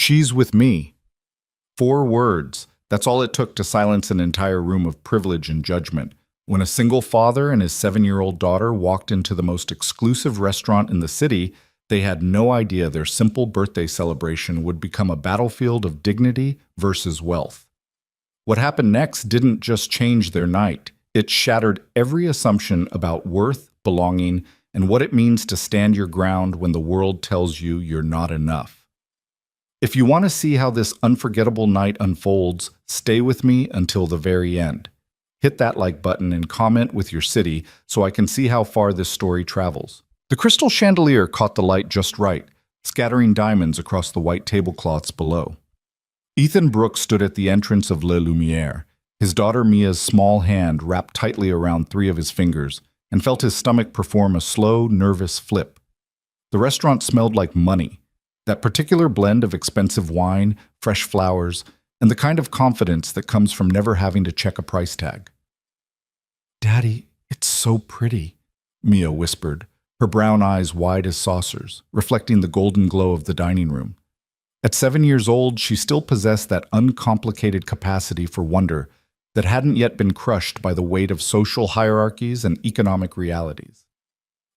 She's with me. 4 words. That's all it took to silence an entire room of privilege and judgment. When a single father and his 7-year-old daughter walked into the most exclusive restaurant in the city, they had no idea their simple birthday celebration would become a battlefield of dignity versus wealth. What happened next didn't just change their night. It shattered every assumption about worth, belonging, and what it means to stand your ground when the world tells you you're not enough. If you want to see how this unforgettable night unfolds, stay with me until the very end. Hit that like button and comment with your city so I can see how far this story travels. The crystal chandelier caught the light just right, scattering diamonds across the white tablecloths below. Ethan Brooks stood at the entrance of Le Lumiere, his daughter Mia's small hand wrapped tightly around 3 of his fingers, and felt his stomach perform a slow, nervous flip. The restaurant smelled like money, that particular blend of expensive wine, fresh flowers, and the kind of confidence that comes from never having to check a price tag. "Daddy, it's so pretty," Mia whispered, her brown eyes wide as saucers, reflecting the golden glow of the dining room. At 7 years old, she still possessed that uncomplicated capacity for wonder that hadn't yet been crushed by the weight of social hierarchies and economic realities.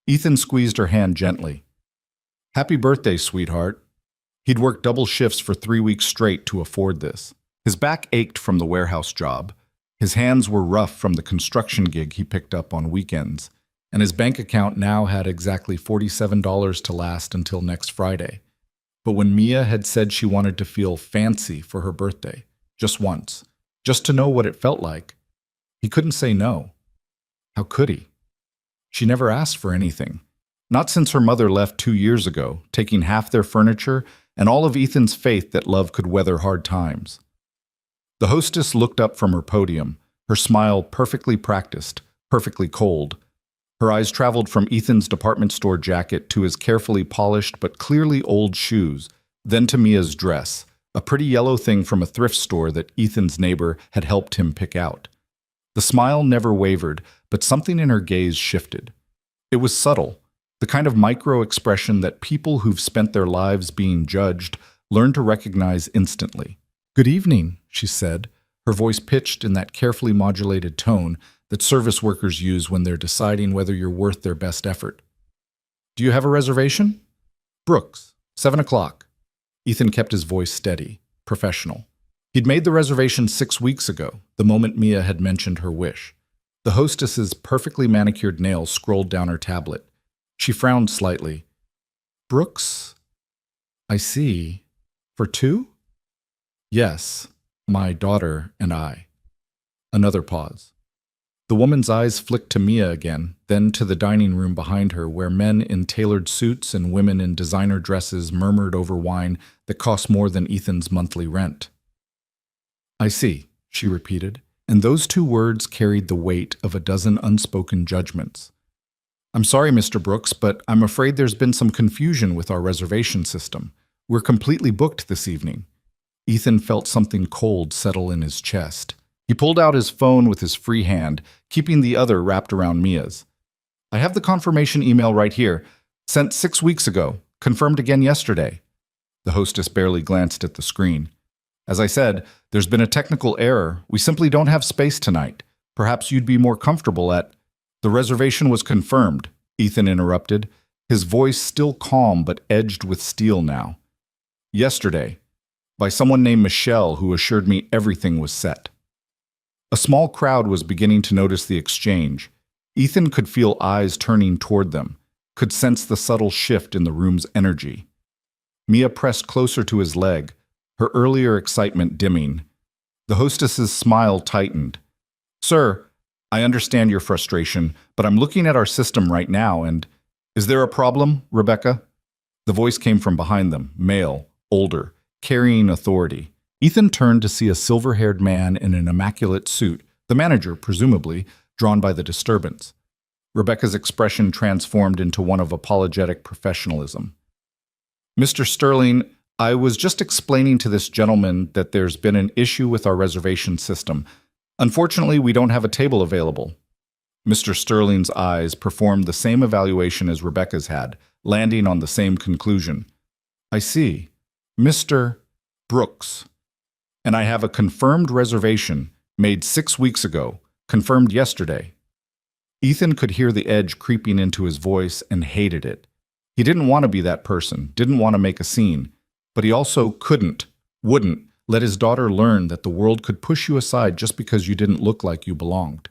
Ethan squeezed her hand gently. "Happy birthday, sweetheart." He'd worked double shifts for 3 weeks straight to afford this. His back ached from the warehouse job, his hands were rough from the construction gig he picked up on weekends, and his bank account now had exactly $47 to last until next Friday. But when Mia had said she wanted to feel fancy for her birthday, just once, just to know what it felt like, he couldn't say no. How could he? She never asked for anything. Not since her mother left 2 years ago, taking half their furniture and all of Ethan's faith that love could weather hard times. The hostess looked up from her podium, her smile perfectly practiced, perfectly cold. Her eyes traveled from Ethan's department store jacket to his carefully polished but clearly old shoes, then to Mia's dress, a pretty yellow thing from a thrift store that Ethan's neighbor had helped him pick out. The smile never wavered, but something in her gaze shifted. It was subtle, the kind of micro-expression that people who've spent their lives being judged learn to recognize instantly. "Good evening," she said, her voice pitched in that carefully modulated tone that service workers use when they're deciding whether you're worth their best effort. "Do you have a reservation?" "Brooks, 7 o'clock. Ethan kept his voice steady, professional. He'd made the reservation 6 weeks ago, the moment Mia had mentioned her wish. The hostess's perfectly manicured nails scrolled down her tablet. She frowned slightly. "Brooks? I see. For 2? "Yes, my daughter and I." Another pause. The woman's eyes flicked to Mia again, then to the dining room behind her where men in tailored suits and women in designer dresses murmured over wine that cost more than Ethan's monthly rent. "I see," she repeated, and those 2 words carried the weight of a dozen unspoken judgments. "I'm sorry, Mr. Brooks, but I'm afraid there's been some confusion with our reservation system. We're completely booked this evening." Ethan felt something cold settle in his chest. He pulled out his phone with his free hand, keeping the other wrapped around Mia's. "I have the confirmation email right here. Sent 6 weeks ago. Confirmed again yesterday." The hostess barely glanced at the screen. "As I said, there's been a technical error. We simply don't have space tonight. Perhaps you'd be more comfortable at—" "The reservation was confirmed," Ethan interrupted, his voice still calm but edged with steel now. "Yesterday, by someone named Michelle who assured me everything was set." A small crowd was beginning to notice the exchange. Ethan could feel eyes turning toward them, could sense the subtle shift in the room's energy. Mia pressed closer to his leg, her earlier excitement dimming. The hostess's smile tightened. "Sir, I understand your frustration, but I'm looking at our system right now and—" "Is there a problem, Rebecca?" The voice came from behind them, male, older, carrying authority. Ethan turned to see a silver-haired man in an immaculate suit, the manager, presumably, drawn by the disturbance. Rebecca's expression transformed into one of apologetic professionalism. "Mr. Sterling, I was just explaining to this gentleman that there's been an issue with our reservation system. Unfortunately, we don't have a table available." Mr. Sterling's eyes performed the same evaluation as Rebecca's had, landing on the same conclusion. "I see. Mr. Brooks. And I have a confirmed reservation made 6 weeks ago, confirmed yesterday. Ethan could hear the edge creeping into his voice and hated it. He didn't want to be that person, didn't want to make a scene, but he also wouldn't let his daughter learn that the world could push you aside just because you didn't look like you belonged.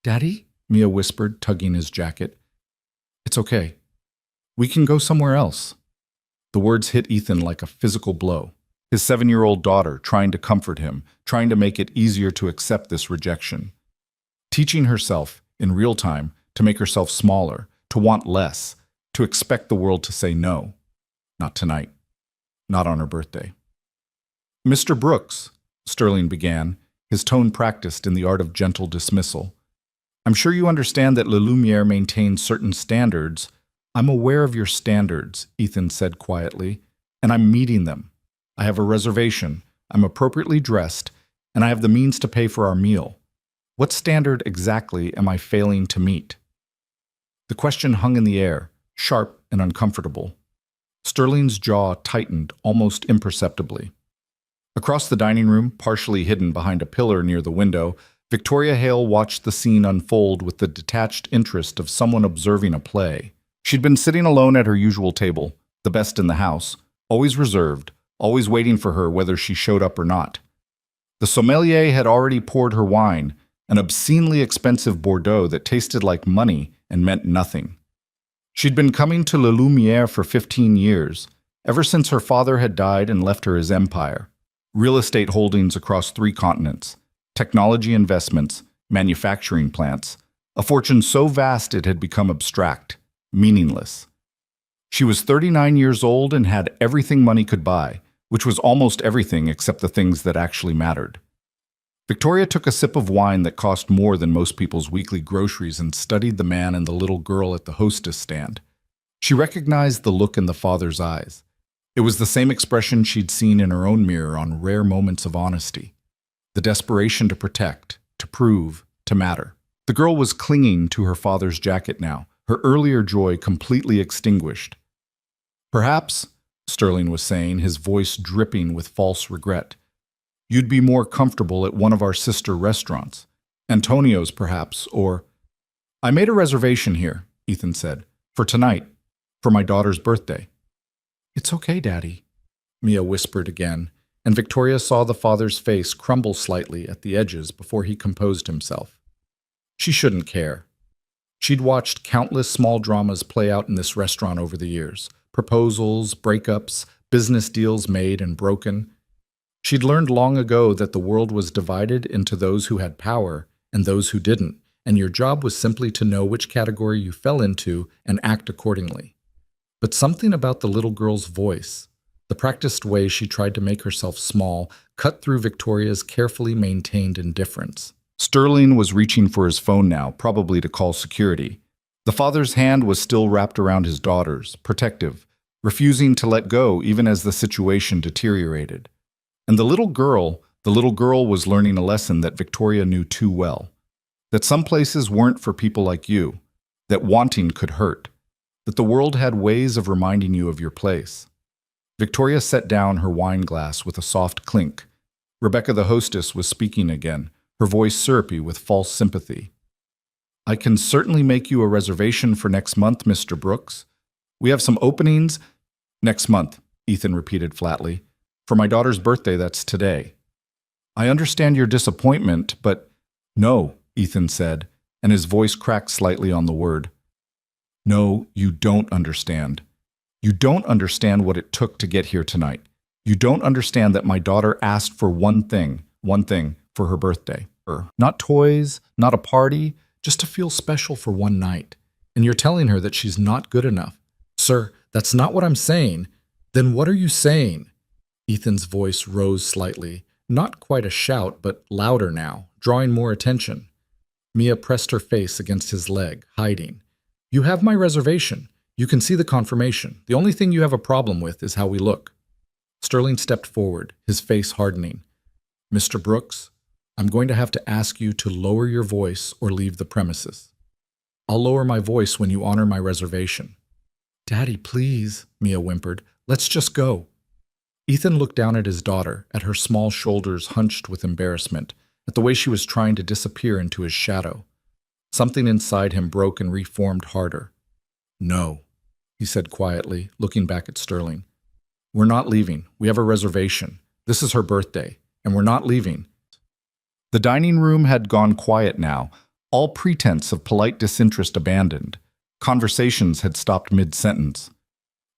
"Daddy?" Mia whispered, tugging his jacket. "It's okay. We can go somewhere else." The words hit Ethan like a physical blow. His 7-year-old daughter trying to comfort him, trying to make it easier to accept this rejection. Teaching herself, in real time, to make herself smaller, to want less, to expect the world to say no. Not tonight. Not on her birthday. "Mr. Brooks," Sterling began, his tone practiced in the art of gentle dismissal. "I'm sure you understand that Le Lumiere maintains certain standards." "I'm aware of your standards," Ethan said quietly, "and I'm meeting them. I have a reservation, I'm appropriately dressed, and I have the means to pay for our meal. What standard exactly am I failing to meet?" The question hung in the air, sharp and uncomfortable. Sterling's jaw tightened almost imperceptibly. Across the dining room, partially hidden behind a pillar near the window, Victoria Hale watched the scene unfold with the detached interest of someone observing a play. She'd been sitting alone at her usual table, the best in the house, always reserved, always waiting for her whether she showed up or not. The sommelier had already poured her wine, an obscenely expensive Bordeaux that tasted like money and meant nothing. She'd been coming to Le Lumiere for 15 years, ever since her father had died and left her his empire. Real estate holdings across 3 continents, technology investments, manufacturing plants, a fortune so vast it had become abstract, meaningless. She was 39 years old and had everything money could buy, which was almost everything except the things that actually mattered. Victoria took a sip of wine that cost more than most people's weekly groceries and studied the man and the little girl at the hostess stand. She recognized the look in the father's eyes. It was the same expression she'd seen in her own mirror on rare moments of honesty. The desperation to protect, to prove, to matter. The girl was clinging to her father's jacket now, her earlier joy completely extinguished. "Perhaps," Sterling was saying, his voice dripping with false regret, "you'd be more comfortable at one of our sister restaurants. Antonio's, perhaps, or—" "I made a reservation here," Ethan said, "for tonight, for my daughter's birthday." "It's okay, Daddy," Mia whispered again, and Victoria saw the father's face crumble slightly at the edges before he composed himself. She shouldn't care. She'd watched countless small dramas play out in this restaurant over the years. Proposals, breakups, business deals made and broken. She'd learned long ago that the world was divided into those who had power and those who didn't, and your job was simply to know which category you fell into and act accordingly. But something about the little girl's voice, the practiced way she tried to make herself small, cut through Victoria's carefully maintained indifference. Sterling was reaching for his phone now, probably to call security. The father's hand was still wrapped around his daughter's, protective, refusing to let go even as the situation deteriorated. And the little girl was learning a lesson that Victoria knew too well. That some places weren't for people like you, that wanting could hurt, that the world had ways of reminding you of your place. Victoria set down her wine glass with a soft clink. Rebecca the hostess was speaking again, her voice syrupy with false sympathy. "I can certainly make you a reservation for next month, Mr. Brooks. We have some openings—" "Next month," Ethan repeated flatly. "For my daughter's birthday, that's today." "I understand your disappointment, but—" "No," Ethan said, and his voice cracked slightly on the word. "No, you don't understand. You don't understand what it took to get here tonight. You don't understand that my daughter asked for one thing for her birthday. Not toys, not a party, just to feel special for one night. And you're telling her that she's not good enough. Sir, that's not what I'm saying. Then what are you saying?" Ethan's voice rose slightly, not quite a shout, but louder now, drawing more attention. Mia pressed her face against his leg, hiding. "You have my reservation. You can see the confirmation. The only thing you have a problem with is how we look." Sterling stepped forward, his face hardening. "Mr. Brooks, I'm going to have to ask you to lower your voice or leave the premises." "I'll lower my voice when you honor my reservation." "Daddy, please," Mia whimpered. "Let's just go." Ethan looked down at his daughter, at her small shoulders hunched with embarrassment, at the way she was trying to disappear into his shadow. Something inside him broke and reformed harder. "No," he said quietly, looking back at Sterling. "We're not leaving. We have a reservation. This is her birthday, and we're not leaving." The dining room had gone quiet now, all pretense of polite disinterest abandoned. Conversations had stopped mid-sentence.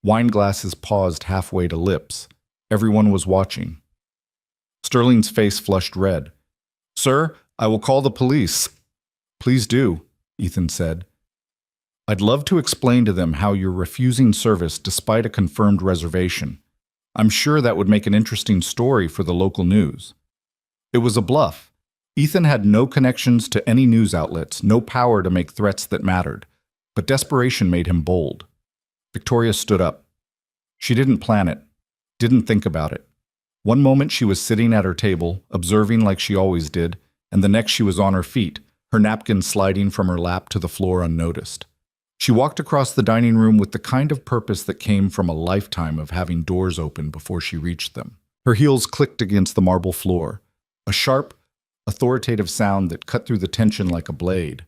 Wine glasses paused halfway to lips. Everyone was watching. Sterling's face flushed red. "Sir, I will call the police." "Please do," Ethan said. "I'd love to explain to them how you're refusing service despite a confirmed reservation. I'm sure that would make an interesting story for the local news." It was a bluff. Ethan had no connections to any news outlets, no power to make threats that mattered, but desperation made him bold. Victoria stood up. She didn't plan it, didn't think about it. One moment she was sitting at her table, observing like she always did, and the next she was on her feet, her napkin sliding from her lap to the floor unnoticed. She walked across the dining room with the kind of purpose that came from a lifetime of having doors open before she reached them. Her heels clicked against the marble floor, a sharp, authoritative sound that cut through the tension like a blade.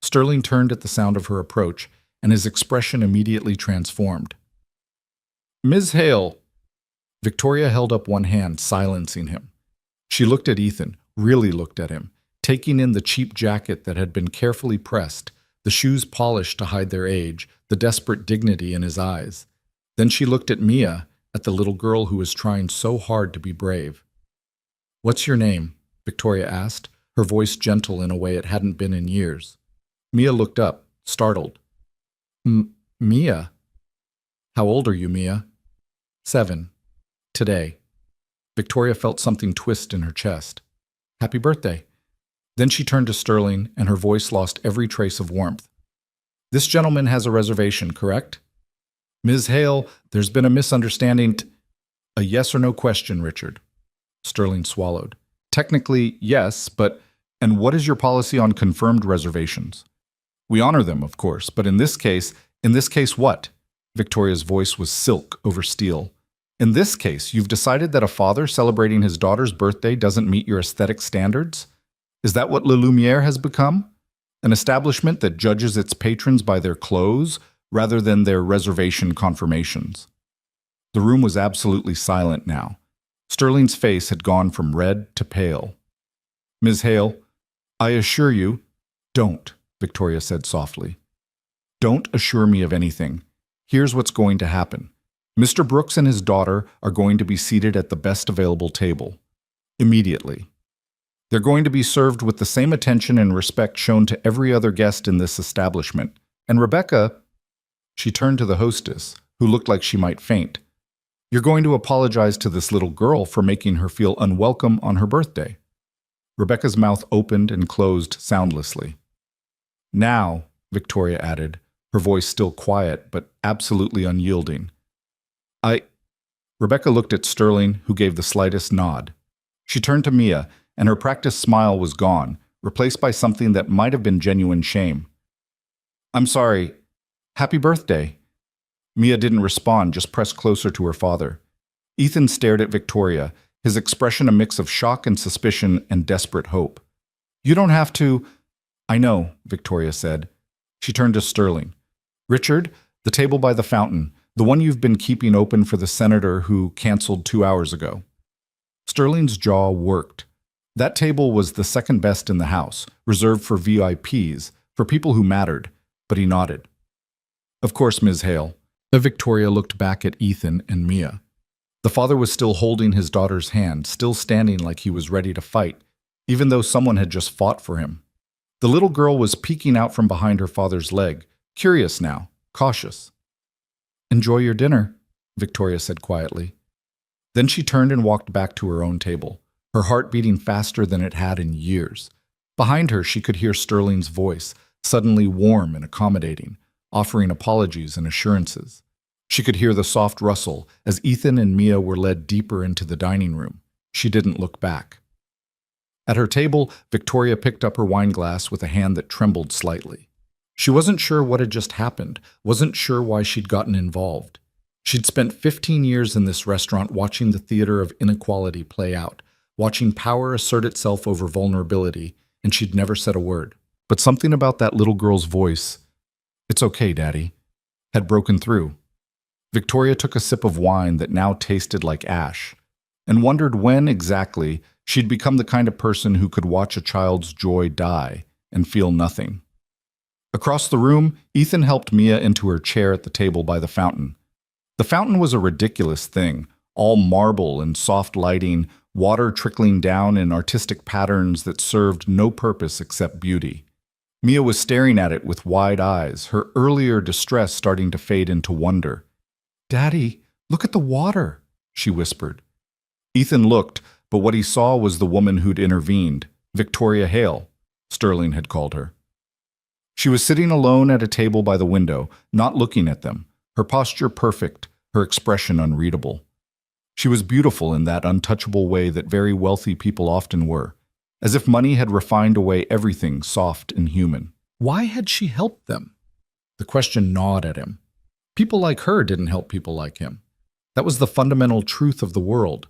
Sterling turned at the sound of her approach, and his expression immediately transformed. "Ms. Hale." Victoria held up one hand, silencing him. She looked at Ethan, really looked at him, taking in the cheap jacket that had been carefully pressed, the shoes polished to hide their age, the desperate dignity in his eyes. Then she looked at Mia, at the little girl who was trying so hard to be brave. "What's your name?" Victoria asked, her voice gentle in a way it hadn't been in years. Mia looked up, startled. Mia? How old are you, Mia?" 7. Today." Victoria felt something twist in her chest. "Happy birthday." Then she turned to Sterling, and her voice lost every trace of warmth. "This gentleman has a reservation, correct?" "Ms. Hale, there's been a misunderstanding." "A yes or no question, Richard." Sterling swallowed. "Technically, yes, but... And what is your policy on confirmed reservations?" "We honor them, of course, but in this case what?" Victoria's voice was silk over steel. "In this case, you've decided that a father celebrating his daughter's birthday doesn't meet your aesthetic standards? Is that what Le Lumiere has become? An establishment that judges its patrons by their clothes rather than their reservation confirmations?" The room was absolutely silent now. Sterling's face had gone from red to pale. "Ms. Hale, I assure you—" "Don't," Victoria said softly. "Don't assure me of anything. Here's what's going to happen. Mr. Brooks and his daughter are going to be seated at the best available table. Immediately. They're going to be served with the same attention and respect shown to every other guest in this establishment. And Rebecca," she turned to the hostess, who looked like she might faint, "you're going to apologize to this little girl for making her feel unwelcome on her birthday." Rebecca's mouth opened and closed soundlessly. "Now," Victoria added, her voice still quiet but absolutely unyielding. Rebecca looked at Sterling, who gave the slightest nod. She turned to Mia, and her practiced smile was gone, replaced by something that might have been genuine shame. "I'm sorry. Happy birthday." Mia didn't respond, just pressed closer to her father. Ethan stared at Victoria, his expression a mix of shock and suspicion and desperate hope. "You don't have to—" "I know," Victoria said. She turned to Sterling. "Richard, the table by the fountain, the one you've been keeping open for the senator who canceled 2 hours ago." Sterling's jaw worked. That table was the second best in the house, reserved for VIPs, for people who mattered, but he nodded. "Of course, Ms. Hale." Victoria looked back at Ethan and Mia. The father was still holding his daughter's hand, still standing like he was ready to fight, even though someone had just fought for him. The little girl was peeking out from behind her father's leg, curious now, cautious. "Enjoy your dinner," Victoria said quietly. Then she turned and walked back to her own table, her heart beating faster than it had in years. Behind her, she could hear Sterling's voice, suddenly warm and accommodating, offering apologies and assurances. She could hear the soft rustle as Ethan and Mia were led deeper into the dining room. She didn't look back. At her table, Victoria picked up her wine glass with a hand that trembled slightly. She wasn't sure what had just happened, wasn't sure why she'd gotten involved. She'd spent 15 years in this restaurant watching the theater of inequality play out, watching power assert itself over vulnerability, and she'd never said a word. But something about that little girl's voice, "It's okay, Daddy," had broken through. Victoria took a sip of wine that now tasted like ash, and wondered when exactly she'd become the kind of person who could watch a child's joy die and feel nothing. Across the room, Ethan helped Mia into her chair at the table by the fountain. The fountain was a ridiculous thing, all marble and soft lighting, water trickling down in artistic patterns that served no purpose except beauty. Mia was staring at it with wide eyes, her earlier distress starting to fade into wonder. "Daddy, look at the water," she whispered. Ethan looked, but what he saw was the woman who'd intervened, Victoria Hale, Sterling had called her. She was sitting alone at a table by the window, not looking at them, her posture perfect, her expression unreadable. She was beautiful in that untouchable way that very wealthy people often were, as if money had refined away everything soft and human. Why had she helped them? The question gnawed at him. People like her didn't help people like him. That was the fundamental truth of the world,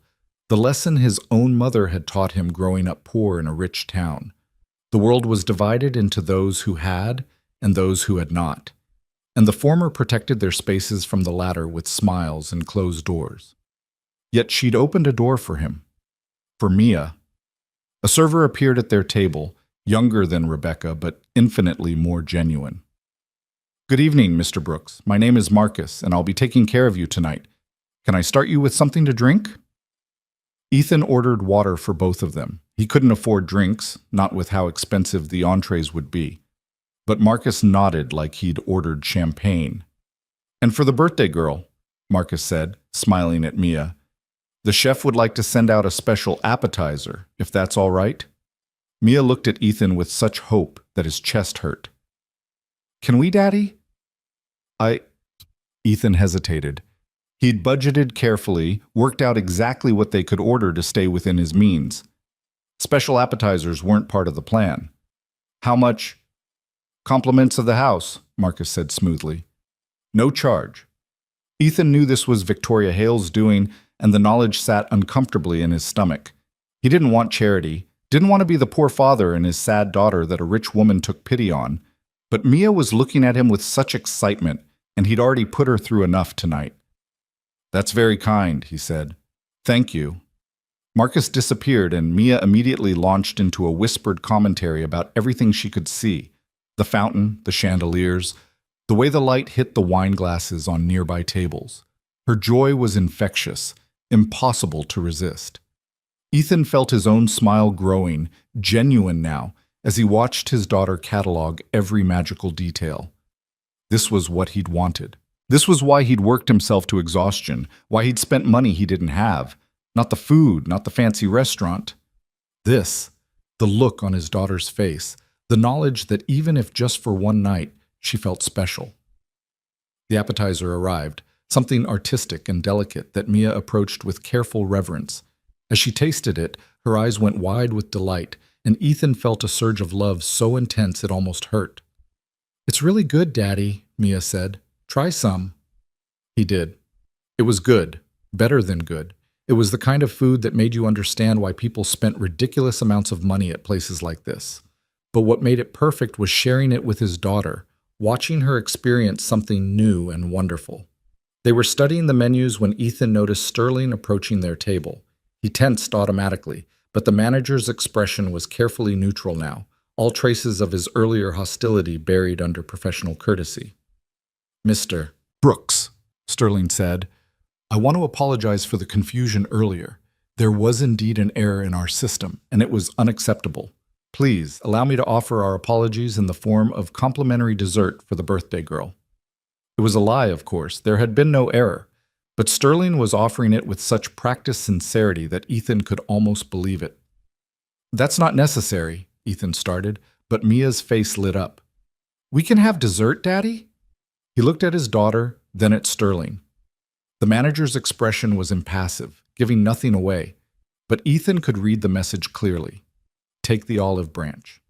the lesson his own mother had taught him growing up poor in a rich town. The world was divided into those who had and those who had not, and the former protected their spaces from the latter with smiles and closed doors. Yet she'd opened a door for him, for Mia. A server appeared at their table, younger than Rebecca, but infinitely more genuine. "Good evening, Mr. Brooks. My name is Marcus, and I'll be taking care of you tonight. Can I start you with something to drink?" Ethan ordered water for both of them. He couldn't afford drinks, not with how expensive the entrees would be. But Marcus nodded like he'd ordered champagne. "And for the birthday girl," Marcus said, smiling at Mia, "the chef would like to send out a special appetizer, if that's all right." Mia looked at Ethan with such hope that his chest hurt. "Can we, Daddy?" Ethan hesitated. He'd budgeted carefully, worked out exactly what they could order to stay within his means. Special appetizers weren't part of the plan. "How much?" "Compliments of the house," Marcus said smoothly. "No charge." Ethan knew this was Victoria Hale's doing, and the knowledge sat uncomfortably in his stomach. He didn't want charity, didn't want to be the poor father and his sad daughter that a rich woman took pity on, but Mia was looking at him with such excitement, and he'd already put her through enough tonight. "That's very kind," he said. "Thank you." Marcus disappeared, and Mia immediately launched into a whispered commentary about everything she could see: the fountain, the chandeliers, the way the light hit the wine glasses on nearby tables. Her joy was infectious, impossible to resist. Ethan felt his own smile growing, genuine now, as he watched his daughter catalog every magical detail. This was what he'd wanted. This was why he'd worked himself to exhaustion, why he'd spent money he didn't have. Not the food, not the fancy restaurant. This, the look on his daughter's face, the knowledge that even if just for one night, she felt special. The appetizer arrived, something artistic and delicate that Mia approached with careful reverence. As she tasted it, her eyes went wide with delight, and Ethan felt a surge of love so intense it almost hurt. "It's really good, Daddy," Mia said. "Try some." He did. It was good, better than good. It was the kind of food that made you understand why people spent ridiculous amounts of money at places like this. But what made it perfect was sharing it with his daughter, watching her experience something new and wonderful. They were studying the menus when Ethan noticed Sterling approaching their table. He tensed automatically, but the manager's expression was carefully neutral now, all traces of his earlier hostility buried under professional courtesy. "Mr. Brooks," Sterling said, "I want to apologize for the confusion earlier. There was indeed an error in our system, and it was unacceptable. Please allow me to offer our apologies in the form of complimentary dessert for the birthday girl." It was a lie, of course. There had been no error, but Sterling was offering it with such practiced sincerity that Ethan could almost believe it. "That's not necessary," Ethan started, but Mia's face lit up. "We can have dessert, Daddy?" He looked at his daughter, then at Sterling. The manager's expression was impassive, giving nothing away, but Ethan could read the message clearly. Take the olive branch.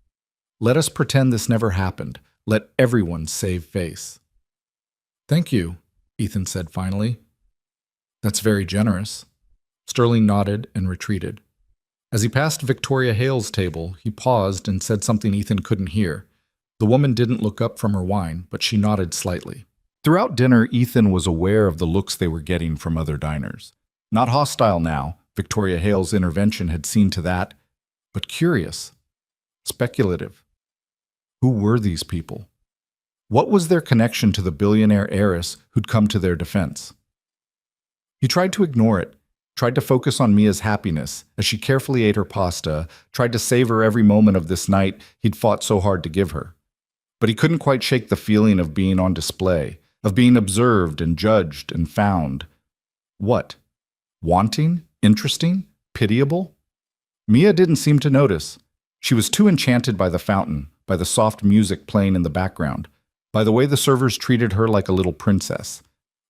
Let us pretend this never happened. Let everyone save face. "Thank you," Ethan said finally. That's very generous. Sterling nodded and retreated. As he passed Victoria Hale's table, he paused and said something Ethan couldn't hear. The woman didn't look up from her wine, but she nodded slightly. Throughout dinner, Ethan was aware of the looks they were getting from other diners. Not hostile now, Victoria Hale's intervention had seen to that, but curious, speculative. Who were these people? What was their connection to the billionaire heiress who'd come to their defense? He tried to ignore it, tried to focus on Mia's happiness as she carefully ate her pasta, tried to savor every moment of this night he'd fought so hard to give her. But he couldn't quite shake the feeling of being on display, of being observed and judged and found. What? Wanting? Interesting? Pitiable? Mia didn't seem to notice. She was too enchanted by the fountain, by the soft music playing in the background, by the way the servers treated her like a little princess.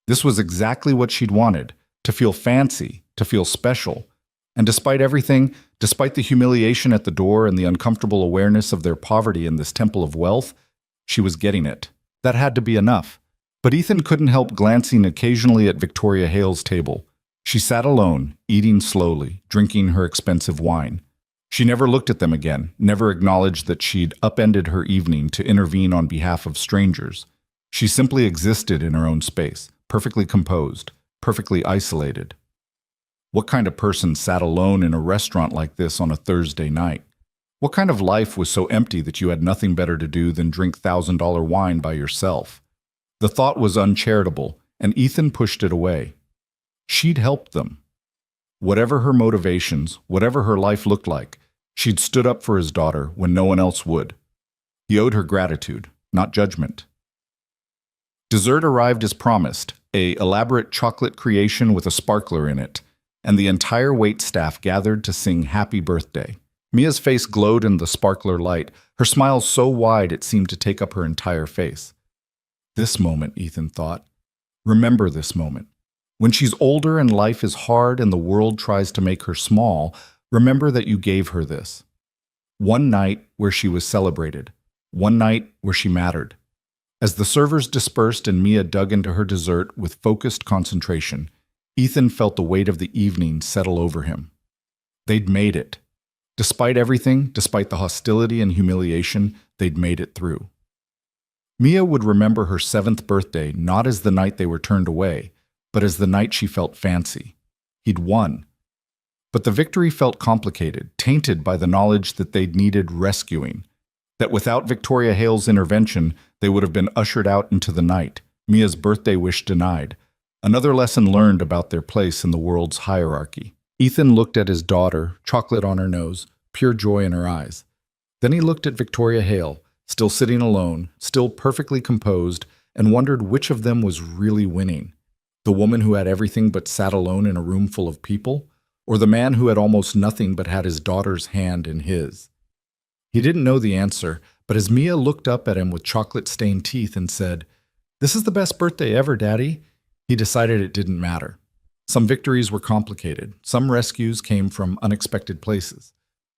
This was exactly what she'd wanted, to feel fancy, to feel special. And despite everything, despite the humiliation at the door and the uncomfortable awareness of their poverty in this temple of wealth, she was getting it. That had to be enough. But Ethan couldn't help glancing occasionally at Victoria Hale's table. She sat alone, eating slowly, drinking her expensive wine. She never looked at them again, never acknowledged that she'd upended her evening to intervene on behalf of strangers. She simply existed in her own space, perfectly composed, perfectly isolated. What kind of person sat alone in a restaurant like this on a Thursday night? What kind of life was so empty that you had nothing better to do than drink $1,000 wine by yourself? The thought was uncharitable, and Ethan pushed it away. She'd helped them. Whatever her motivations, whatever her life looked like, she'd stood up for his daughter when no one else would. He owed her gratitude, not judgment. Dessert arrived as promised, an elaborate chocolate creation with a sparkler in it, and the entire waitstaff gathered to sing happy birthday. Mia's face glowed in the sparkler light, her smile so wide it seemed to take up her entire face. This moment, Ethan thought. Remember this moment. When she's older and life is hard and the world tries to make her small, remember that you gave her this. One night where she was celebrated. One night where she mattered. As the servers dispersed and Mia dug into her dessert with focused concentration, Ethan felt the weight of the evening settle over him. They'd made it. Despite everything, despite the hostility and humiliation, they'd made it through. Mia would remember her 7th birthday not as the night they were turned away, but as the night she felt fancy. He'd won. But the victory felt complicated, tainted by the knowledge that they'd needed rescuing, that without Victoria Hale's intervention, they would have been ushered out into the night, Mia's birthday wish denied, another lesson learned about their place in the world's hierarchy. Ethan looked at his daughter, chocolate on her nose, pure joy in her eyes. Then he looked at Victoria Hale, still sitting alone, still perfectly composed, and wondered which of them was really winning. The woman who had everything but sat alone in a room full of people, or the man who had almost nothing but had his daughter's hand in his? He didn't know the answer, but as Mia looked up at him with chocolate-stained teeth and said, "This is the best birthday ever, Daddy," he decided it didn't matter. Some victories were complicated. Some rescues came from unexpected places.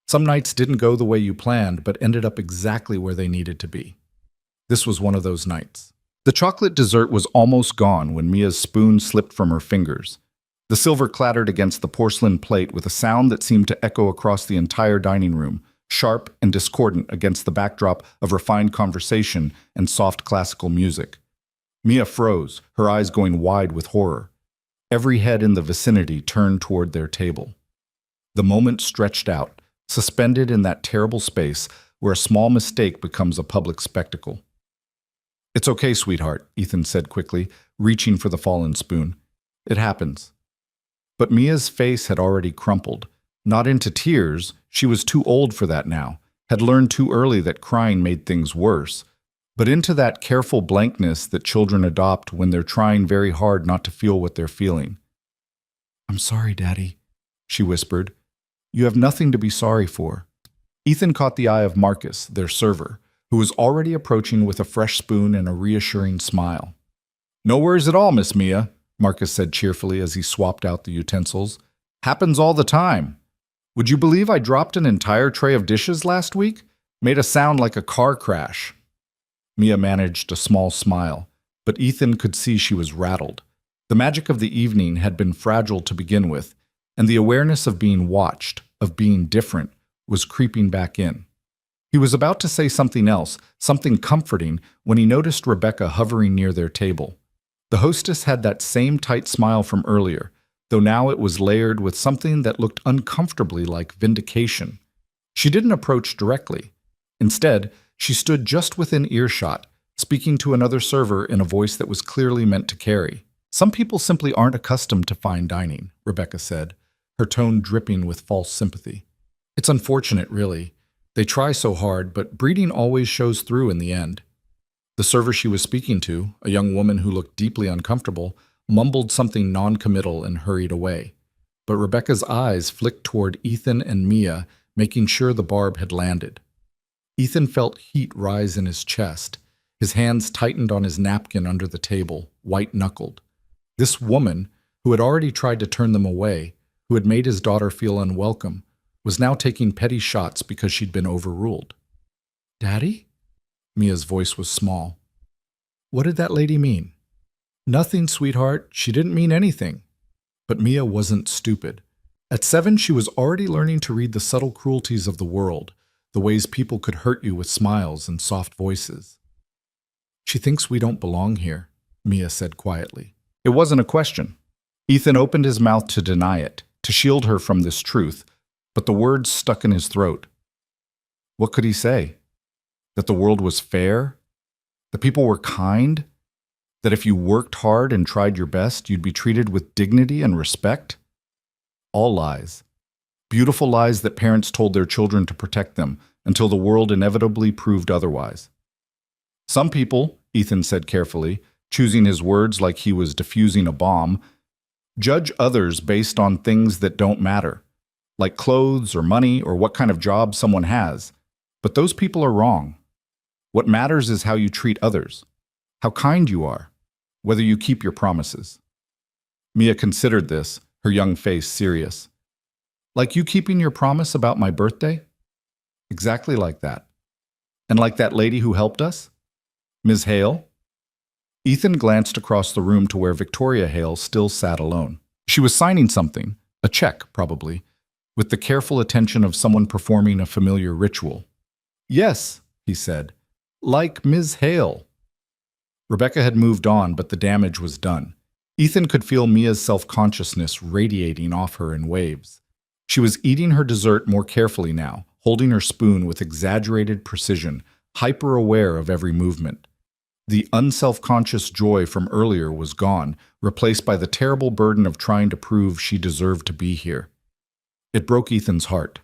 Some nights didn't go the way you planned, but ended up exactly where they needed to be. This was one of those nights. The chocolate dessert was almost gone when Mia's spoon slipped from her fingers. The silver clattered against the porcelain plate with a sound that seemed to echo across the entire dining room, sharp and discordant against the backdrop of refined conversation and soft classical music. Mia froze, her eyes going wide with horror. Every head in the vicinity turned toward their table. The moment stretched out, suspended in that terrible space where a small mistake becomes a public spectacle. "It's okay, sweetheart," Ethan said quickly, reaching for the fallen spoon. "It happens." But Mia's face had already crumpled. Not into tears, she was too old for that now, had learned too early that crying made things worse, but into that careful blankness that children adopt when they're trying very hard not to feel what they're feeling. "I'm sorry, Daddy," she whispered. "You have nothing to be sorry for." Ethan caught the eye of Marcus, their server, who was already approaching with a fresh spoon and a reassuring smile. "No worries at all, Miss Mia," Marcus said cheerfully as he swapped out the utensils. "Happens all the time. Would you believe I dropped an entire tray of dishes last week? Made a sound like a car crash." Mia managed a small smile, but Ethan could see she was rattled. The magic of the evening had been fragile to begin with, and the awareness of being watched, of being different, was creeping back in. He was about to say something else, something comforting, when he noticed Rebecca hovering near their table. The hostess had that same tight smile from earlier, though now it was layered with something that looked uncomfortably like vindication. She didn't approach directly. Instead, she stood just within earshot, speaking to another server in a voice that was clearly meant to carry. "Some people simply aren't accustomed to fine dining," Rebecca said, her tone dripping with false sympathy. "It's unfortunate, really. They try so hard, but breeding always shows through in the end." The server she was speaking to, a young woman who looked deeply uncomfortable, mumbled something non-committal and hurried away. But Rebecca's eyes flicked toward Ethan and Mia, making sure the barb had landed. Ethan felt heat rise in his chest. His hands tightened on his napkin under the table, white-knuckled. This woman, who had already tried to turn them away, who had made his daughter feel unwelcome, was now taking petty shots because she'd been overruled. "Daddy?" Mia's voice was small. "What did that lady mean?" "Nothing, sweetheart. She didn't mean anything." But Mia wasn't stupid. At 7, she was already learning to read the subtle cruelties of the world, the ways people could hurt you with smiles and soft voices. "She thinks we don't belong here," Mia said quietly. It wasn't a question. Ethan opened his mouth to deny it, to shield her from this truth, but the words stuck in his throat. What could he say? That the world was fair? That people were kind? That if you worked hard and tried your best, you'd be treated with dignity and respect? All lies. Beautiful lies that parents told their children to protect them until the world inevitably proved otherwise. "Some people," Ethan said carefully, choosing his words like he was defusing a bomb, "judge others based on things that don't matter, like clothes or money or what kind of job someone has. But those people are wrong. What matters is how you treat others, how kind you are, whether you keep your promises." Mia considered this, her young face serious. "Like you keeping your promise about my birthday?" "Exactly like that." "And like that lady who helped us? Ms. Hale?" Ethan glanced across the room to where Victoria Hale still sat alone. She was signing something, a check probably, with the careful attention of someone performing a familiar ritual. "Yes," he said, "like Ms. Hale." Rebecca had moved on, but the damage was done. Ethan could feel Mia's self-consciousness radiating off her in waves. She was eating her dessert more carefully now, holding her spoon with exaggerated precision, hyper-aware of every movement. The unself-conscious joy from earlier was gone, replaced by the terrible burden of trying to prove she deserved to be here. It broke Ethan's heart.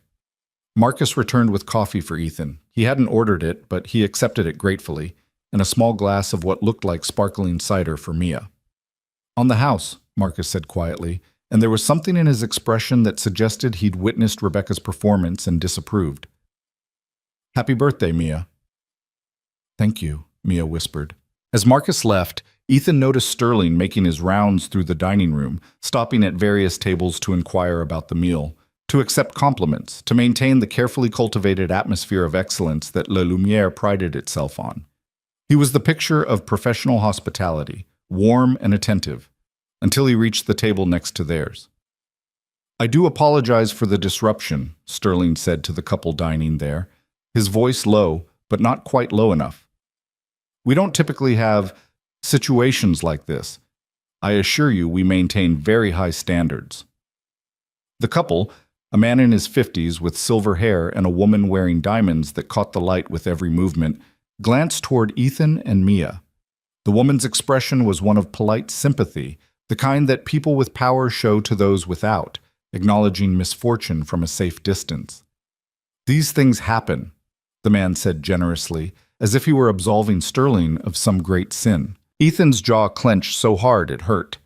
Marcus returned with coffee for Ethan. He hadn't ordered it, but he accepted it gratefully, and a small glass of what looked like sparkling cider for Mia. "On the house," Marcus said quietly, and there was something in his expression that suggested he'd witnessed Rebecca's performance and disapproved. "Happy birthday, Mia." "Thank you," Mia whispered. As Marcus left, Ethan noticed Sterling making his rounds through the dining room, stopping at various tables to inquire about the meal, to accept compliments, to maintain the carefully cultivated atmosphere of excellence that La Lumière prided itself on. He was the picture of professional hospitality, warm and attentive, until he reached the table next to theirs. "I do apologize for the disruption," Sterling said to the couple dining there, his voice low, but not quite low enough. "We don't typically have situations like this. I assure you we maintain very high standards." The couple, a man in his 50s with silver hair and a woman wearing diamonds that caught the light with every movement, glanced toward Ethan and Mia. The woman's expression was one of polite sympathy, the kind that people with power show to those without, acknowledging misfortune from a safe distance. "These things happen," the man said generously, as if he were absolving Sterling of some great sin. Ethan's jaw clenched so hard it hurt.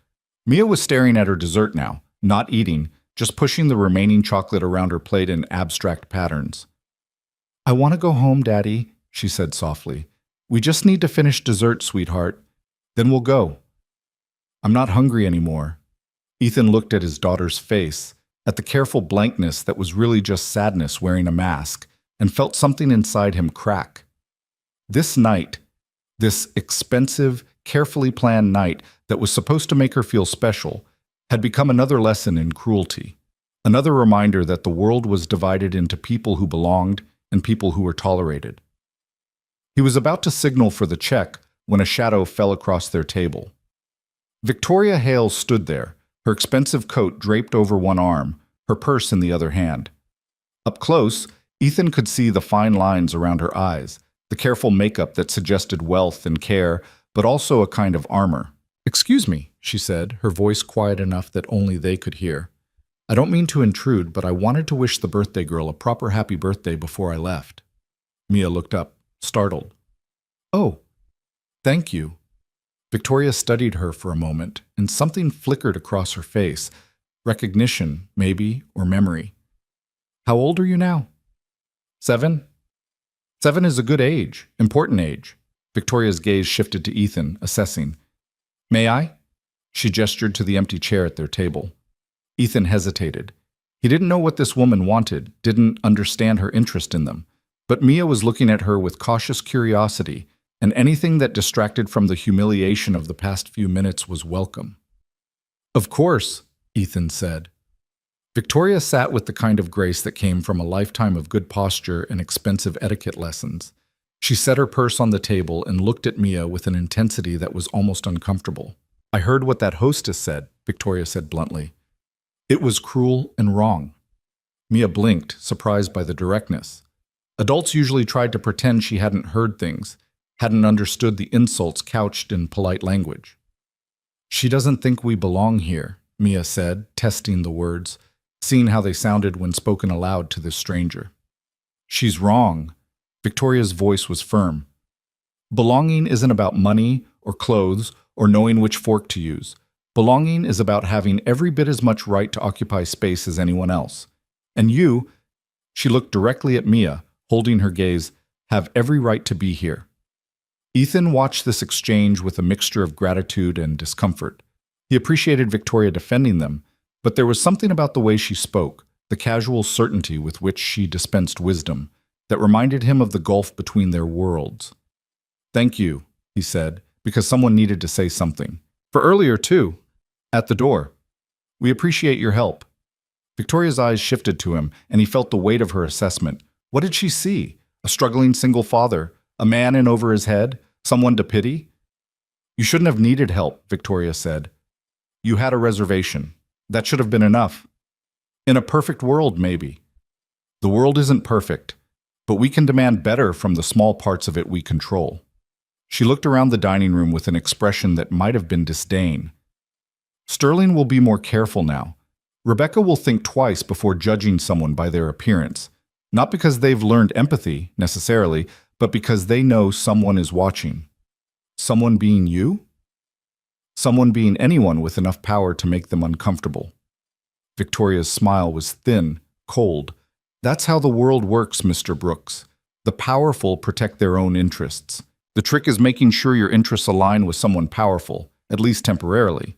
Mia was staring at her dessert now, not eating, just pushing the remaining chocolate around her plate in abstract patterns. "I want to go home, Daddy," she said softly. "We just need to finish dessert, sweetheart. Then we'll go." "I'm not hungry anymore." Ethan looked at his daughter's face, at the careful blankness that was really just sadness wearing a mask, and felt something inside him crack. This night, This expensive, carefully planned night that was supposed to make her feel special had become another lesson in cruelty, another reminder that the world was divided into people who belonged and people who were tolerated. He was about to signal for the check when a shadow fell across their table. Victoria Hale stood there, her expensive coat draped over one arm, her purse in the other hand. Up close, Ethan could see the fine lines around her eyes, the careful makeup that suggested wealth and care, but also a kind of armor. "Excuse me," she said, her voice quiet enough that only they could hear. "I don't mean to intrude, but I wanted to wish the birthday girl a proper happy birthday before I left." Mia looked up, startled. "Oh, thank you." Victoria studied her for a moment, and something flickered across her face. Recognition, maybe, or memory. "How old are you now?" 7? 7 is a good age, important age. Victoria's gaze shifted to Ethan, assessing. "May I?" She gestured to the empty chair at their table. Ethan hesitated. He didn't know what this woman wanted, didn't understand her interest in them. But Mia was looking at her with cautious curiosity, and anything that distracted from the humiliation of the past few minutes was welcome. "Of course," Ethan said. Victoria sat with the kind of grace that came from a lifetime of good posture and expensive etiquette lessons. She set her purse on the table and looked at Mia with an intensity that was almost uncomfortable. "I heard what that hostess said," Victoria said bluntly. "It was cruel and wrong." Mia blinked, surprised by the directness. Adults usually tried to pretend she hadn't heard things, hadn't understood the insults couched in polite language. "She doesn't think we belong here," Mia said, testing the words, seeing how they sounded when spoken aloud to this stranger. "She's wrong." Victoria's voice was firm. "Belonging isn't about money or clothes or knowing which fork to use. Belonging is about having every bit as much right to occupy space as anyone else. And you," she looked directly at Mia, holding her gaze, "have every right to be here." Ethan watched this exchange with a mixture of gratitude and discomfort. He appreciated Victoria defending them, but there was something about the way she spoke, the casual certainty with which she dispensed wisdom, that reminded him of the gulf between their worlds. "Thank you," he said, because someone needed to say something. "For earlier, too. At the door. We appreciate your help." Victoria's eyes shifted to him, and he felt the weight of her assessment. What did she see? A struggling single father? A man in over his head? Someone to pity? "You shouldn't have needed help," Victoria said. "You had a reservation. That should have been enough. In a perfect world, maybe. The world isn't perfect, but we can demand better from the small parts of it we control." She looked around the dining room with an expression that might have been disdain. "Sterling will be more careful now. Rebecca will think twice before judging someone by their appearance, not because they've learned empathy, necessarily, but because they know someone is watching." "Someone being you?" "Someone being anyone with enough power to make them uncomfortable." Victoria's smile was thin, cold. "That's how the world works, Mr. Brooks. The powerful protect their own interests. The trick is making sure your interests align with someone powerful, at least temporarily."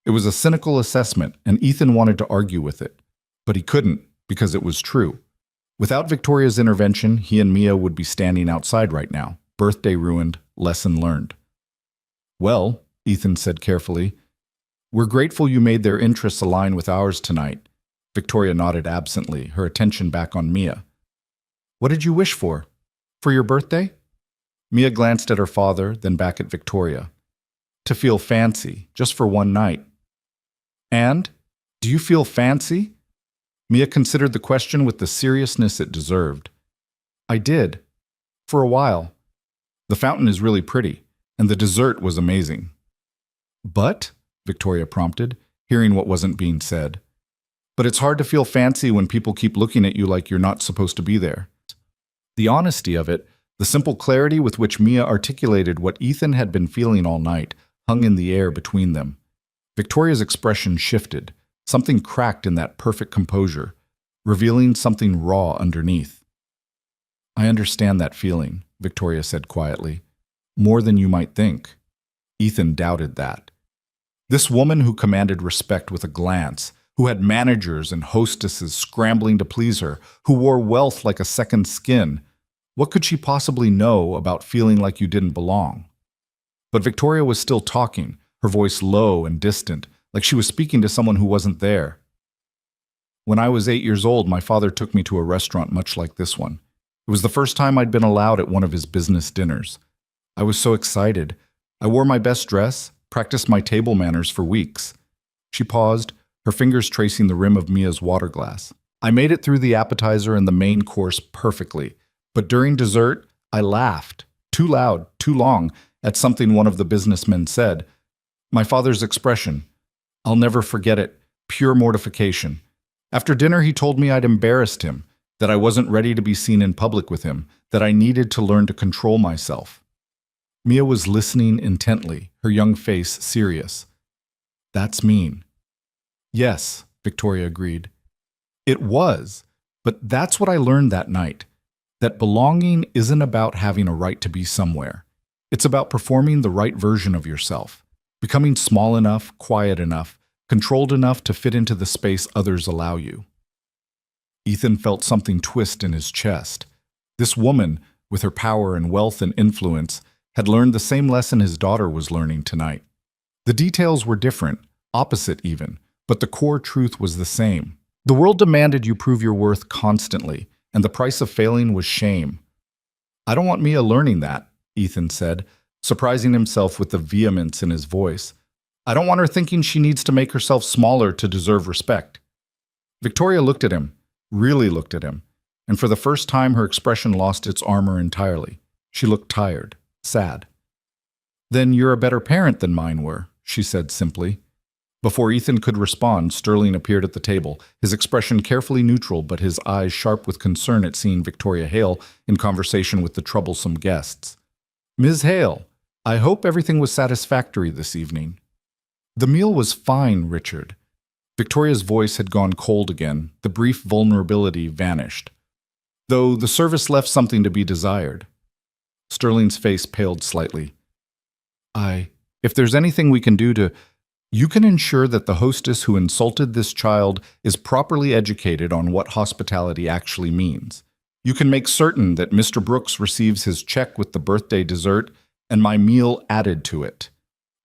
It was a cynical assessment, and Ethan wanted to argue with it. But he couldn't, because it was true. Without Victoria's intervention, he and Mia would be standing outside right now. Birthday ruined, lesson learned. "Well," Ethan said carefully, "we're grateful you made their interests align with ours tonight." Victoria nodded absently, her attention back on Mia. "What did you wish for? For your birthday?" Mia glanced at her father, then back at Victoria. "To feel fancy, just for one night." "And? Do you feel fancy?" Mia considered the question with the seriousness it deserved. "I did. For a while. The fountain is really pretty, and the dessert was amazing." "But?" Victoria prompted, hearing what wasn't being said. "But it's hard to feel fancy when people keep looking at you like you're not supposed to be there." The honesty of it, the simple clarity with which Mia articulated what Ethan had been feeling all night, hung in the air between them. Victoria's expression shifted. Something cracked in that perfect composure, revealing something raw underneath. "I understand that feeling," Victoria said quietly. "More than you might think." Ethan doubted that. This woman who commanded respect with a glance, who had managers and hostesses scrambling to please her, who wore wealth like a second skin, what could she possibly know about feeling like you didn't belong? But Victoria was still talking, her voice low and distant, like she was speaking to someone who wasn't there. When I was 8 years old, my father took me to a restaurant much like this one. It was the first time I'd been allowed at one of his business dinners. I was so excited. I wore my best dress, practiced my table manners for weeks. She paused, her fingers tracing the rim of Mia's water glass. I made it through the appetizer and the main course perfectly, but during dessert, I laughed, too loud, too long, at something one of the businessmen said. My father's expression, I'll never forget it, pure mortification. After dinner, he told me I'd embarrassed him, that I wasn't ready to be seen in public with him, that I needed to learn to control myself. Mia was listening intently, her young face serious. That's mean. Yes, Victoria agreed. It was, but that's what I learned that night, that belonging isn't about having a right to be somewhere. It's about performing the right version of yourself, becoming small enough, quiet enough, controlled enough to fit into the space others allow you. Ethan felt something twist in his chest. This woman, with her power and wealth and influence, had learned the same lesson his daughter was learning tonight. The details were different, opposite even, but the core truth was the same. The world demanded you prove your worth constantly, and the price of failing was shame. I don't want Mia learning that, Ethan said, surprising himself with the vehemence in his voice. I don't want her thinking she needs to make herself smaller to deserve respect. Victoria looked at him, really looked at him, and for the first time her expression lost its armor entirely. She looked tired, sad. Then you're a better parent than mine were, she said simply. Before Ethan could respond, Sterling appeared at the table, his expression carefully neutral but his eyes sharp with concern at seeing Victoria Hale in conversation with the troublesome guests. Ms. Hale, I hope everything was satisfactory this evening. The meal was fine, Richard. Victoria's voice had gone cold again, the brief vulnerability vanished. Though the service left something to be desired. Sterling's face paled slightly. If there's anything we can do to... You can ensure that the hostess who insulted this child is properly educated on what hospitality actually means. You can make certain that Mr. Brooks receives his check with the birthday dessert and my meal added to it.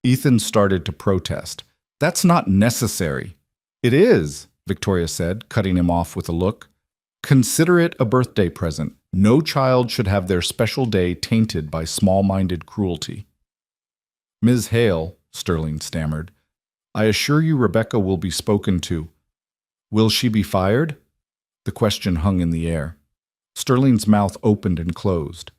Ethan started to protest. That's not necessary. It is, Victoria said, cutting him off with a look. Consider it a birthday present. No child should have their special day tainted by small-minded cruelty. Ms. Hale, Sterling stammered, I assure you Rebecca will be spoken to. Will she be fired? The question hung in the air. Sterling's mouth opened and closed.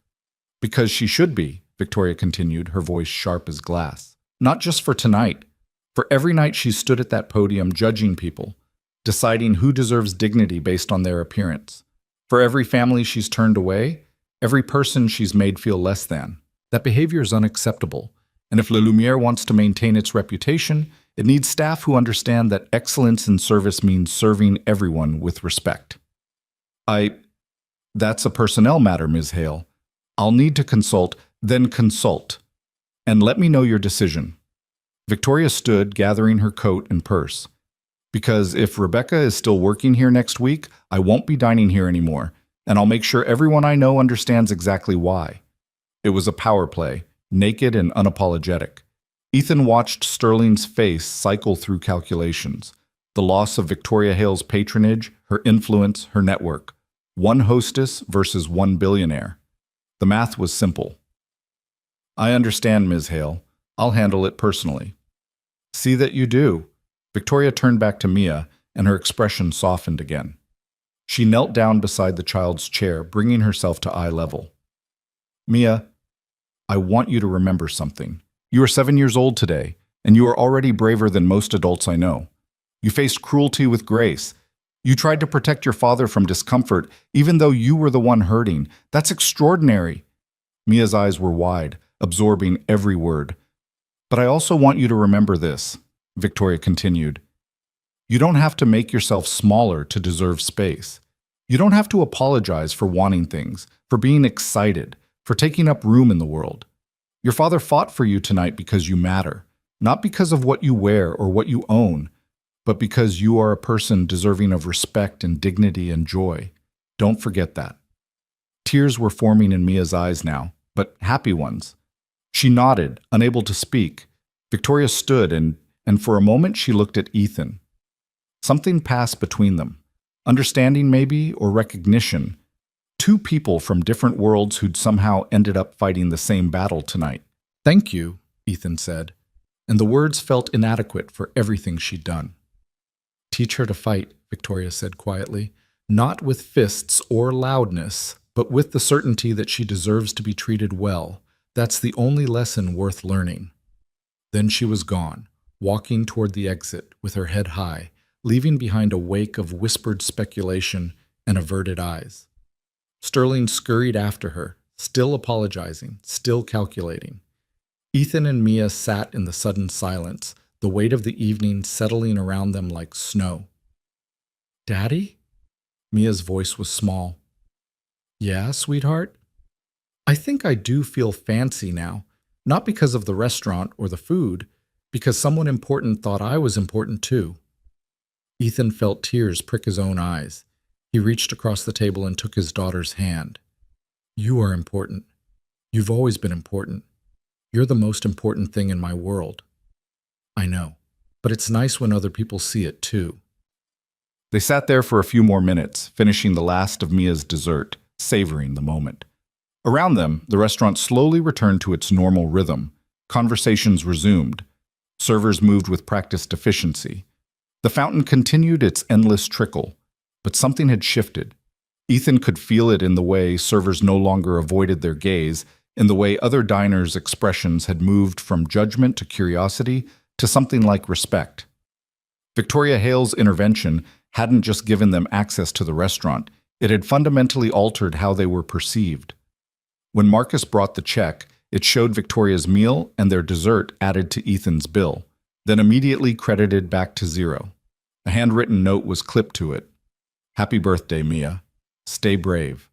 Because she should be, Victoria continued, her voice sharp as glass. Not just for tonight. For every night she's stood at that podium judging people, deciding who deserves dignity based on their appearance. For every family she's turned away, every person she's made feel less than. That behavior is unacceptable. And if Le Lumiere wants to maintain its reputation, it needs staff who understand that excellence in service means serving everyone with respect. That's a personnel matter, Ms. Hale. I'll need to consult, then consult. And let me know your decision. Victoria stood, gathering her coat and purse. Because if Rebecca is still working here next week, I won't be dining here anymore, and I'll make sure everyone I know understands exactly why. It was a power play, naked and unapologetic. Ethan watched Sterling's face cycle through calculations. The loss of Victoria Hale's patronage, her influence, her network. One hostess versus one billionaire. The math was simple. I understand, Ms. Hale. I'll handle it personally. See that you do. Victoria turned back to Mia, and her expression softened again. She knelt down beside the child's chair, bringing herself to eye level. Mia, I want you to remember something. You are 7 years old today, and you are already braver than most adults I know. You faced cruelty with grace. You tried to protect your father from discomfort, even though you were the one hurting. That's extraordinary. Mia's eyes were wide, absorbing every word. But I also want you to remember this, Victoria continued. You don't have to make yourself smaller to deserve space. You don't have to apologize for wanting things, for being excited, for taking up room in the world. Your father fought for you tonight because you matter, not because of what you wear or what you own, but because you are a person deserving of respect and dignity and joy. Don't forget that. Tears were forming in Mia's eyes now, but happy ones. She nodded, unable to speak. Victoria stood and for a moment she looked at Ethan. Something passed between them. Understanding maybe, or recognition. Two people from different worlds who'd somehow ended up fighting the same battle tonight. "Thank you," Ethan said, and the words felt inadequate for everything she'd done. "Teach her to fight," Victoria said quietly, "not with fists or loudness, but with the certainty that she deserves to be treated well. That's the only lesson worth learning." Then she was gone, walking toward the exit with her head high, leaving behind a wake of whispered speculation and averted eyes. Sterling scurried after her, still apologizing, still calculating. Ethan and Mia sat in the sudden silence, the weight of the evening settling around them like snow. "Daddy?" Mia's voice was small. "Yeah, sweetheart? I think I do feel fancy now, not because of the restaurant or the food, because someone important thought I was important too." Ethan felt tears prick his own eyes. He reached across the table and took his daughter's hand. "You are important. You've always been important. You're the most important thing in my world." "I know, but it's nice when other people see it too." They sat there for a few more minutes, finishing the last of Mia's dessert, savoring the moment. Around them, the restaurant slowly returned to its normal rhythm. Conversations resumed. Servers moved with practiced efficiency. The fountain continued its endless trickle, but something had shifted. Ethan could feel it in the way servers no longer avoided their gaze, in the way other diners' expressions had moved from judgment to curiosity to something like respect. Victoria Hale's intervention hadn't just given them access to the restaurant, it had fundamentally altered how they were perceived. When Marcus brought the check, it showed Victoria's meal and their dessert added to Ethan's bill, then immediately credited back to zero. A handwritten note was clipped to it. "Happy birthday, Mia. Stay brave.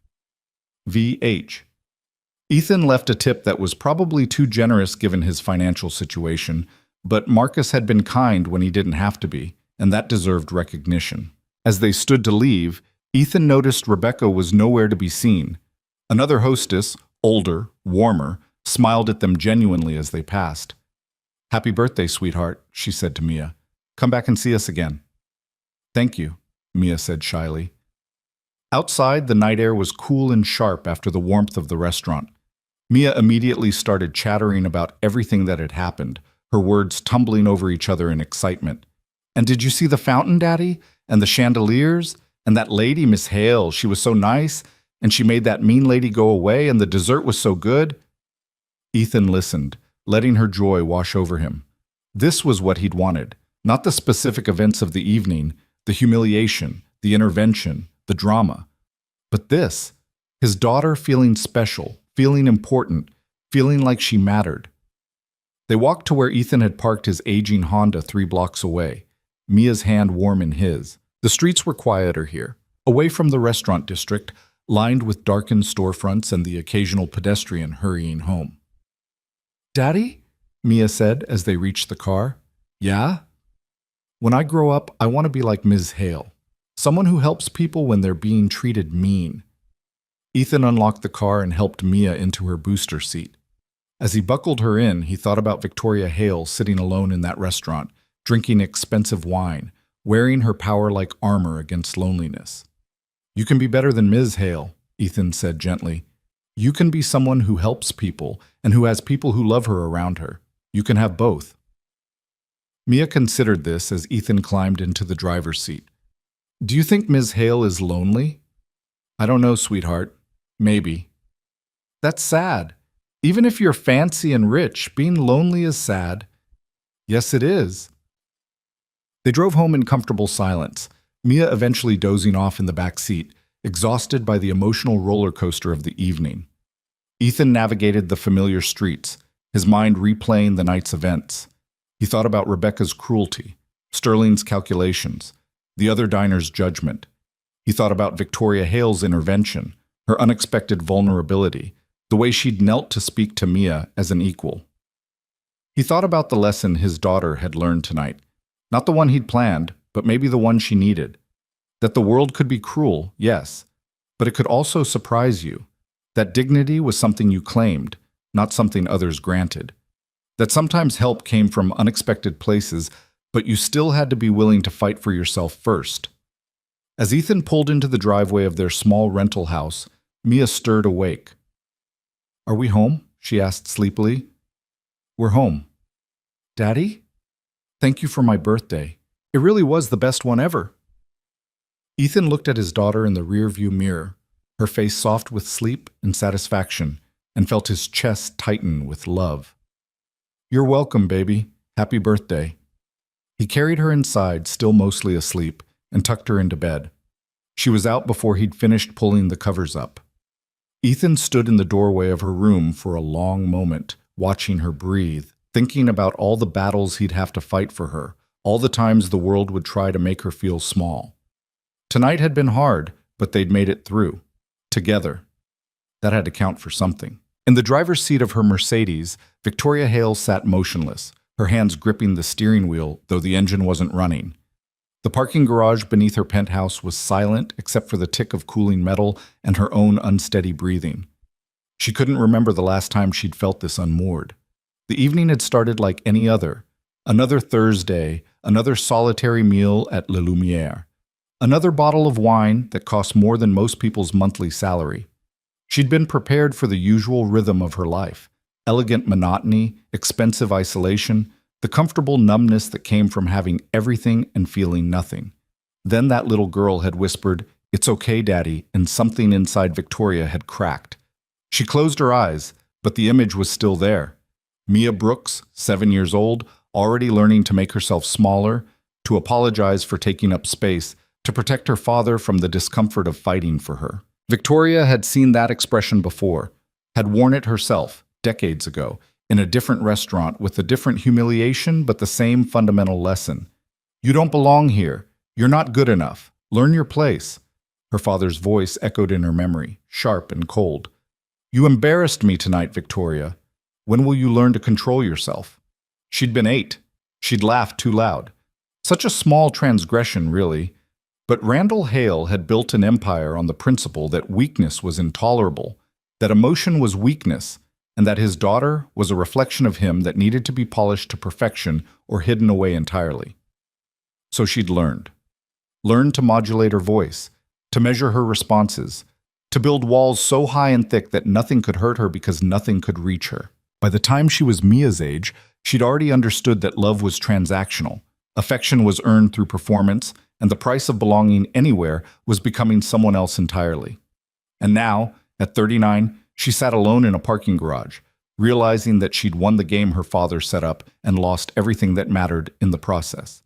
V.H." Ethan left a tip that was probably too generous given his financial situation, but Marcus had been kind when he didn't have to be, and that deserved recognition. As they stood to leave, Ethan noticed Rebecca was nowhere to be seen. Another hostess, older, warmer, smiled at them genuinely as they passed. "Happy birthday, sweetheart," she said to Mia. "Come back and see us again." "Thank you," Mia said shyly. Outside, the night air was cool and sharp after the warmth of the restaurant. Mia immediately started chattering about everything that had happened, her words tumbling over each other in excitement. "And did you see the fountain, Daddy? And the chandeliers? And that lady, Miss Hale, she was so nice, and she made that mean lady go away, and the dessert was so good." Ethan listened, letting her joy wash over him. This was what he'd wanted, not the specific events of the evening, the humiliation, the intervention, the drama. But this, his daughter feeling special, feeling important, feeling like she mattered. They walked to where Ethan had parked his aging Honda 3 blocks away, Mia's hand warm in his. The streets were quieter here, away from the restaurant district, lined with darkened storefronts and the occasional pedestrian hurrying home. "Daddy?" Mia said as they reached the car. "Yeah?" "When I grow up, I want to be like Ms. Hale. Someone who helps people when they're being treated mean." Ethan unlocked the car and helped Mia into her booster seat. As he buckled her in, he thought about Victoria Hale sitting alone in that restaurant, drinking expensive wine, wearing her power like armor against loneliness. "You can be better than Ms. Hale," Ethan said gently. "You can be someone who helps people and who has people who love her around her. You can have both." Mia considered this as Ethan climbed into the driver's seat. "Do you think Ms. Hale is lonely?" "I don't know, sweetheart. Maybe." "That's sad. Even if you're fancy and rich, being lonely is sad." "Yes, it is." They drove home in comfortable silence, Mia eventually dozing off in the back seat, exhausted by the emotional roller coaster of the evening. Ethan navigated the familiar streets, his mind replaying the night's events. He thought about Rebecca's cruelty, Sterling's calculations, the other diner's judgment. He thought about Victoria Hale's intervention, her unexpected vulnerability, the way she'd knelt to speak to Mia as an equal. He thought about the lesson his daughter had learned tonight, not the one he'd planned, but maybe the one she needed. That the world could be cruel, yes, but it could also surprise you. That dignity was something you claimed, not something others granted. That sometimes help came from unexpected places, but you still had to be willing to fight for yourself first. As Ethan pulled into the driveway of their small rental house, Mia stirred awake. "Are we home?" she asked sleepily. "We're home." "Daddy? Thank you for my birthday. It really was the best one ever." Ethan looked at his daughter in the rearview mirror, her face soft with sleep and satisfaction, and felt his chest tighten with love. "You're welcome, baby. Happy birthday." He carried her inside, still mostly asleep, and tucked her into bed. She was out before he'd finished pulling the covers up. Ethan stood in the doorway of her room for a long moment, watching her breathe, thinking about all the battles he'd have to fight for her, all the times the world would try to make her feel small. Tonight had been hard, but they'd made it through. Together. That had to count for something. In the driver's seat of her Mercedes, Victoria Hale sat motionless, her hands gripping the steering wheel, though the engine wasn't running. The parking garage beneath her penthouse was silent except for the tick of cooling metal and her own unsteady breathing. She couldn't remember the last time she'd felt this unmoored. The evening had started like any other. Another Thursday, another solitary meal at Le Lumiere. Another bottle of wine that cost more than most people's monthly salary. She'd been prepared for the usual rhythm of her life. Elegant monotony, expensive isolation, the comfortable numbness that came from having everything and feeling nothing. Then that little girl had whispered, "It's okay, Daddy," and something inside Victoria had cracked. She closed her eyes, but the image was still there. Mia Brooks, 7 years old, already learning to make herself smaller, to apologize for taking up space, to protect her father from the discomfort of fighting for her. Victoria had seen that expression before, had worn it herself, decades ago, in a different restaurant with a different humiliation but the same fundamental lesson. "You don't belong here. You're not good enough. Learn your place." Her father's voice echoed in her memory, sharp and cold. "You embarrassed me tonight, Victoria. When will you learn to control yourself?" She'd been 8. She'd laughed too loud. Such a small transgression, really. But Randall Hale had built an empire on the principle that weakness was intolerable, that emotion was weakness, and that his daughter was a reflection of him that needed to be polished to perfection or hidden away entirely. So she'd learned. Learned to modulate her voice, to measure her responses, to build walls so high and thick that nothing could hurt her because nothing could reach her. By the time she was Mia's age, she'd already understood that love was transactional, affection was earned through performance, and the price of belonging anywhere was becoming someone else entirely. And now, at 39, she sat alone in a parking garage, realizing that she'd won the game her father set up and lost everything that mattered in the process.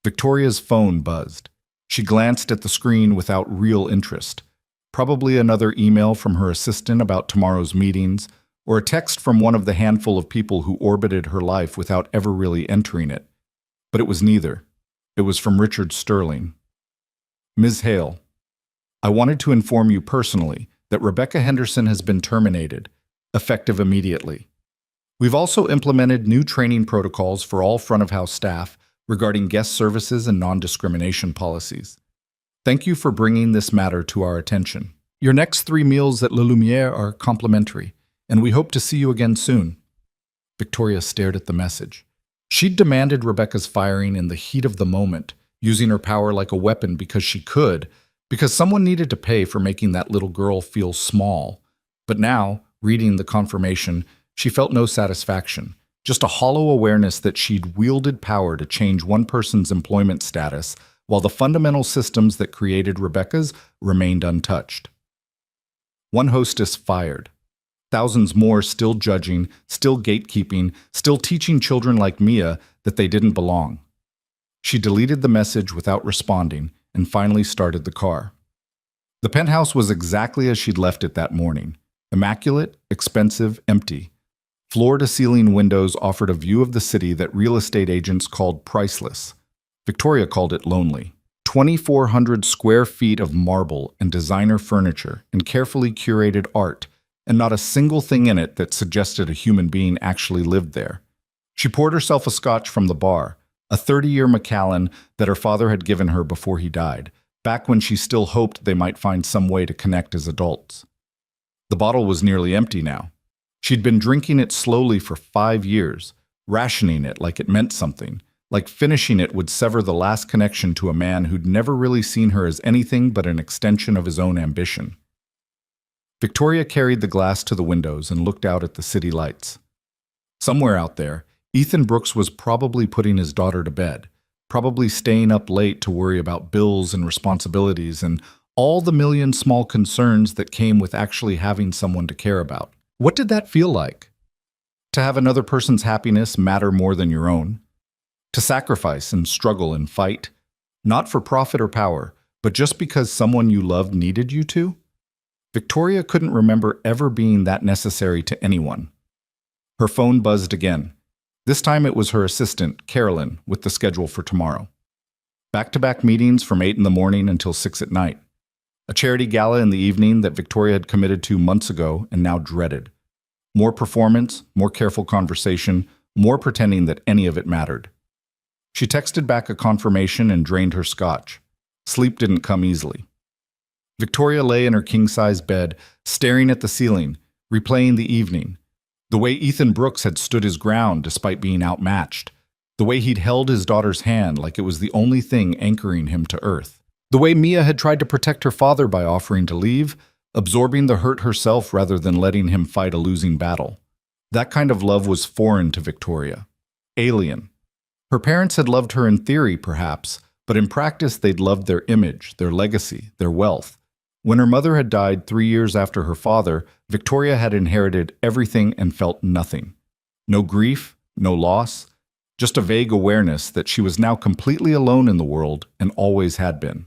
Victoria's phone buzzed. She glanced at the screen without real interest. Probably another email from her assistant about tomorrow's meetings, or a text from one of the handful of people who orbited her life without ever really entering it. But it was neither. It was from Richard Sterling. "Ms. Hale, I wanted to inform you personally that Rebecca Henderson has been terminated, effective immediately. We've also implemented new training protocols for all front-of-house staff regarding guest services and non-discrimination policies. Thank you for bringing this matter to our attention. Your next 3 meals at Le Lumiere are complimentary, and we hope to see you again soon." Victoria stared at the message. She'd demanded Rebecca's firing in the heat of the moment, using her power like a weapon because she could, because someone needed to pay for making that little girl feel small. But now, reading the confirmation, she felt no satisfaction, just a hollow awareness that she'd wielded power to change one person's employment status, while the fundamental systems that created Rebecca's remained untouched. One hostess fired. Thousands more still judging, still gatekeeping, still teaching children like Mia that they didn't belong. She deleted the message without responding and finally started the car. The penthouse was exactly as she'd left it that morning. Immaculate, expensive, empty. Floor-to-ceiling windows offered a view of the city that real estate agents called priceless. Victoria called it lonely. 2,400 square feet of marble and designer furniture and carefully curated art, and not a single thing in it that suggested a human being actually lived there. She poured herself a scotch from the bar, a 30-year Macallan that her father had given her before he died, back when she still hoped they might find some way to connect as adults. The bottle was nearly empty now. She'd been drinking it slowly for 5 years, rationing it like it meant something, like finishing it would sever the last connection to a man who'd never really seen her as anything but an extension of his own ambition. Victoria carried the glass to the windows and looked out at the city lights. Somewhere out there, Ethan Brooks was probably putting his daughter to bed, probably staying up late to worry about bills and responsibilities and all the million small concerns that came with actually having someone to care about. What did that feel like? To have another person's happiness matter more than your own? To sacrifice and struggle and fight, not for profit or power, but just because someone you loved needed you to? Victoria couldn't remember ever being that necessary to anyone. Her phone buzzed again. This time it was her assistant, Carolyn, with the schedule for tomorrow. Back-to-back meetings from 8 in the morning until 6 at night. A charity gala in the evening that Victoria had committed to months ago and now dreaded. More performance, more careful conversation, more pretending that any of it mattered. She texted back a confirmation and drained her scotch. Sleep didn't come easily. Victoria lay in her king-size bed, staring at the ceiling, replaying the evening. The way Ethan Brooks had stood his ground despite being outmatched. The way he'd held his daughter's hand like it was the only thing anchoring him to earth. The way Mia had tried to protect her father by offering to leave, absorbing the hurt herself rather than letting him fight a losing battle. That kind of love was foreign to Victoria. Alien. Her parents had loved her in theory, perhaps, but in practice they'd loved their image, their legacy, their wealth. When her mother had died 3 years after her father, Victoria had inherited everything and felt nothing. No grief, no loss, just a vague awareness that she was now completely alone in the world and always had been.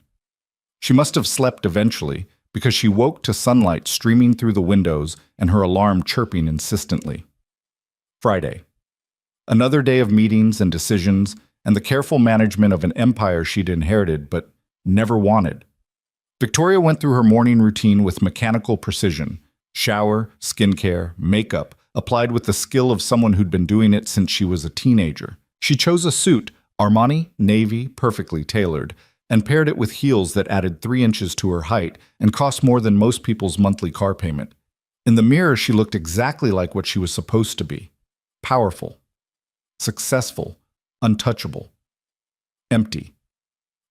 She must have slept eventually, because she woke to sunlight streaming through the windows and her alarm chirping insistently. Friday. Another day of meetings and decisions and the careful management of an empire she'd inherited but never wanted. Victoria went through her morning routine with mechanical precision. Shower, skincare, makeup, applied with the skill of someone who'd been doing it since she was a teenager. She chose a suit, Armani, navy, perfectly tailored, and paired it with heels that added 3 inches to her height and cost more than most people's monthly car payment. In the mirror, she looked exactly like what she was supposed to be. Powerful. Successful. Untouchable. Empty.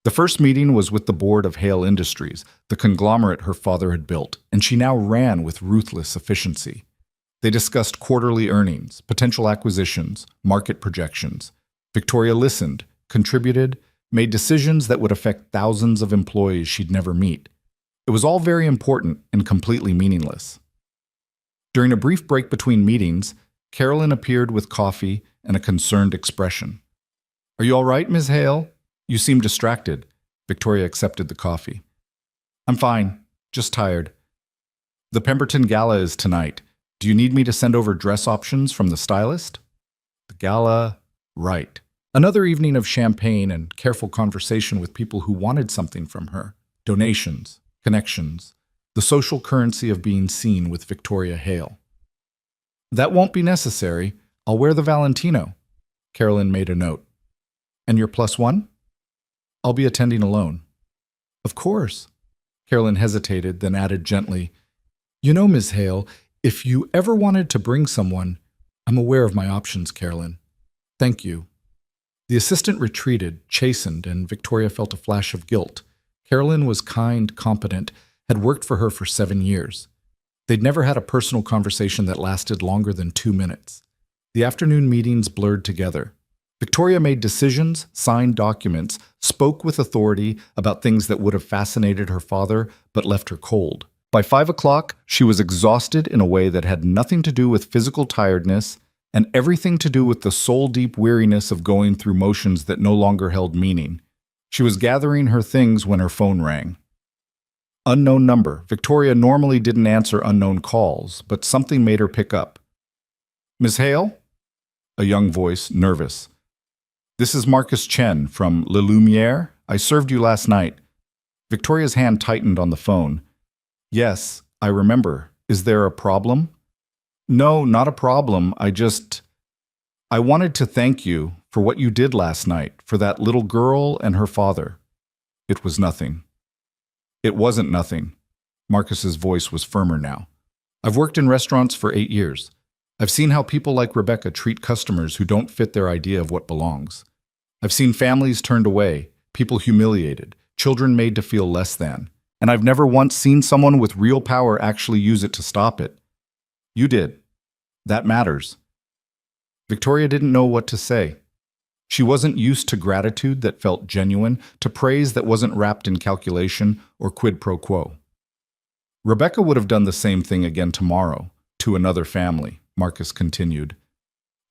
The first meeting was with the board of Hale Industries, the conglomerate her father had built, and she now ran with ruthless efficiency. They discussed quarterly earnings, potential acquisitions, market projections. Victoria listened, contributed, made decisions that would affect thousands of employees she'd never meet. It was all very important and completely meaningless. During a brief break between meetings, Carolyn appeared with coffee and a concerned expression. "Are you all right, Ms. Hale? You seem distracted." Victoria accepted the coffee. "I'm fine, just tired. The Pemberton Gala is tonight. Do you need me to send over dress options from the stylist?" The gala, right. Another evening of champagne and careful conversation with people who wanted something from her. Donations, connections, the social currency of being seen with Victoria Hale. "That won't be necessary. I'll wear the Valentino." Carolyn made a note. "And your +1? "I'll be attending alone." "Of course." Carolyn hesitated, then added gently, "You know, Ms. Hale, if you ever wanted to bring someone, I'm aware of my options, Carolyn. Thank you." The assistant retreated, chastened, and Victoria felt a flash of guilt. Carolyn was kind, competent, had worked for her for 7 years. They'd never had a personal conversation that lasted longer than 2 minutes. The afternoon meetings blurred together. Victoria made decisions, signed documents, spoke with authority about things that would have fascinated her father but left her cold. By 5 o'clock, she was exhausted in a way that had nothing to do with physical tiredness and everything to do with the soul-deep weariness of going through motions that no longer held meaning. She was gathering her things when her phone rang. Unknown number. Victoria normally didn't answer unknown calls, but something made her pick up. "Ms. Hale?" A young voice, nervous. "This is Marcus Chen from Le Lumiere. I served you last night." Victoria's hand tightened on the phone. "Yes, I remember. Is there a problem?" "No, not a problem. I wanted to thank you for what you did last night, for that little girl and her father." It was nothing. It wasn't nothing. Marcus's voice was firmer now. "I've worked in restaurants for 8 years. I've seen how people like Rebecca treat customers who don't fit their idea of what belongs. I've seen families turned away, people humiliated, children made to feel less than. And I've never once seen someone with real power actually use it to stop it. You did. That matters. Victoria didn't know what to say. She wasn't used to gratitude that felt genuine, to praise that wasn't wrapped in calculation or quid pro quo. Rebecca would have done the same thing again tomorrow, to another family, Marcus continued.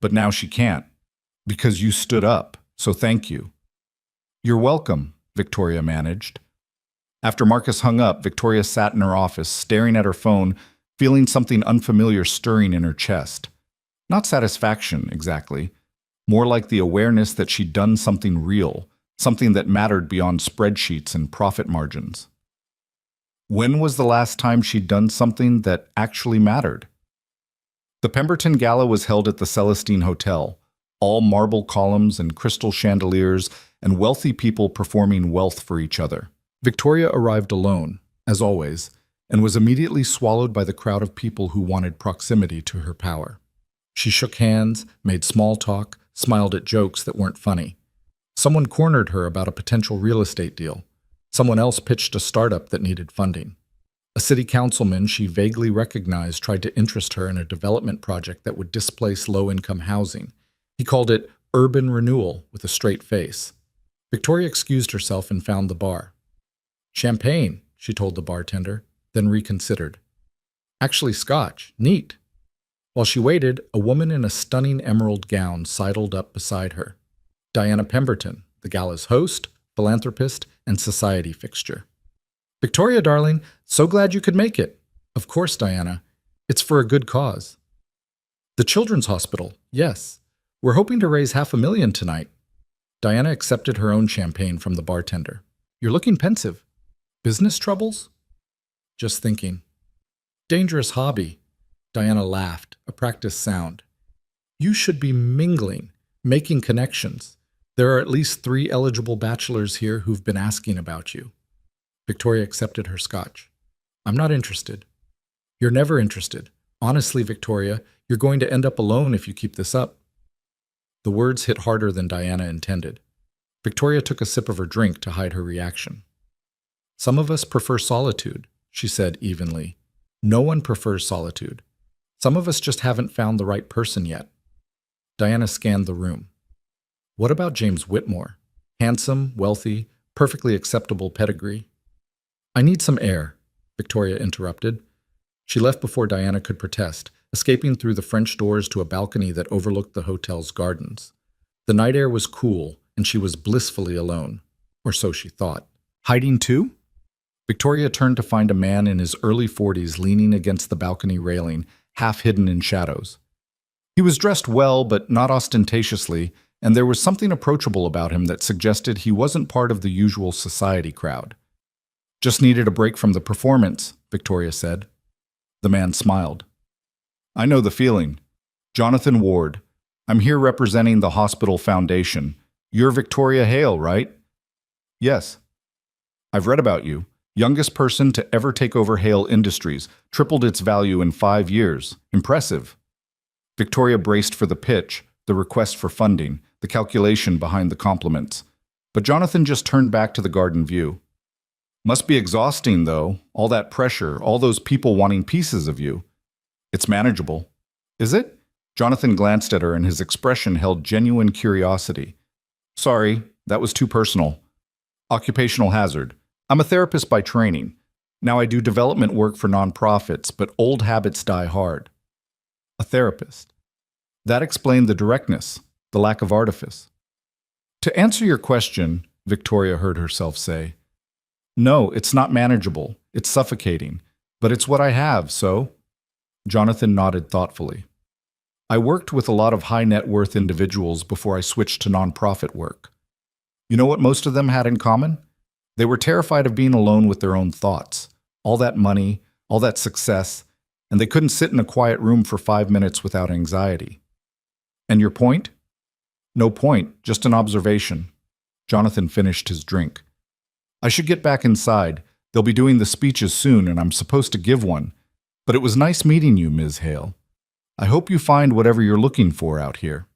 But now she can't, because you stood up, so thank you. You're welcome, Victoria managed. After Marcus hung up, Victoria sat in her office, staring at her phone, feeling something unfamiliar stirring in her chest. Not satisfaction, exactly. More like the awareness that she'd done something real, something that mattered beyond spreadsheets and profit margins. When was the last time she'd done something that actually mattered? The Pemberton Gala was held at the Celestine Hotel, all marble columns and crystal chandeliers and wealthy people performing wealth for each other. Victoria arrived alone, as always, and was immediately swallowed by the crowd of people who wanted proximity to her power. She shook hands, made small talk, smiled at jokes that weren't funny. Someone cornered her about a potential real estate deal. Someone else pitched a startup that needed funding. A city councilman she vaguely recognized tried to interest her in a development project that would displace low-income housing. He called it urban renewal with a straight face. Victoria excused herself and found the bar. Champagne, she told the bartender, then reconsidered. Actually scotch, neat. While she waited, a woman in a stunning emerald gown sidled up beside her. Diana Pemberton, the gala's host, philanthropist, and society fixture. Victoria, darling, so glad you could make it. Of course, Diana. It's for a good cause. The Children's Hospital, yes. We're hoping to raise $500,000 tonight. Diana accepted her own champagne from the bartender. You're looking pensive. Business troubles? Just thinking. Dangerous hobby. Diana laughed, a practiced sound. You should be mingling, making connections. There are at least 3 eligible bachelors here who've been asking about you. Victoria accepted her scotch. I'm not interested. You're never interested. Honestly, Victoria, you're going to end up alone if you keep this up. The words hit harder than Diana intended. Victoria took a sip of her drink to hide her reaction. Some of us prefer solitude, she said evenly. No one prefers solitude. Some of us just haven't found the right person yet. Diana scanned the room. What about James Whitmore? Handsome, wealthy, perfectly acceptable pedigree. I need some air, Victoria interrupted. She left before Diana could protest, escaping through the French doors to a balcony that overlooked the hotel's gardens. The night air was cool, and she was blissfully alone. Or so she thought. Hiding too? Victoria turned to find a man in his early 40s leaning against the balcony railing, half hidden in shadows. He was dressed well, but not ostentatiously, and there was something approachable about him that suggested he wasn't part of the usual society crowd. Just needed a break from the performance, Victoria said. The man smiled. I know the feeling. Jonathan Ward. I'm here representing the Hospital Foundation. You're Victoria Hale, right? Yes. I've read about you. Youngest person to ever take over Hale Industries, tripled its value in 5 years. Impressive. Victoria braced for the pitch, the request for funding, the calculation behind the compliments. But Jonathan just turned back to the garden view. Must be exhausting, though, all that pressure, all those people wanting pieces of you. It's manageable. Is it? Jonathan glanced at her and his expression held genuine curiosity. Sorry, that was too personal. Occupational hazard. I'm a therapist by training. Now I do development work for nonprofits, but old habits die hard. A therapist. That explained the directness, the lack of artifice. To answer your question, Victoria heard herself say, no, it's not manageable. It's suffocating. But it's what I have, so? Jonathan nodded thoughtfully. I worked with a lot of high net worth individuals before I switched to nonprofit work. You know what most of them had in common? They were terrified of being alone with their own thoughts, all that money, all that success, and they couldn't sit in a quiet room for 5 minutes without anxiety. And your point? No point, just an observation. Jonathan finished his drink. I should get back inside. They'll be doing the speeches soon, and I'm supposed to give one. But it was nice meeting you, Ms. Hale. I hope you find whatever you're looking for out here."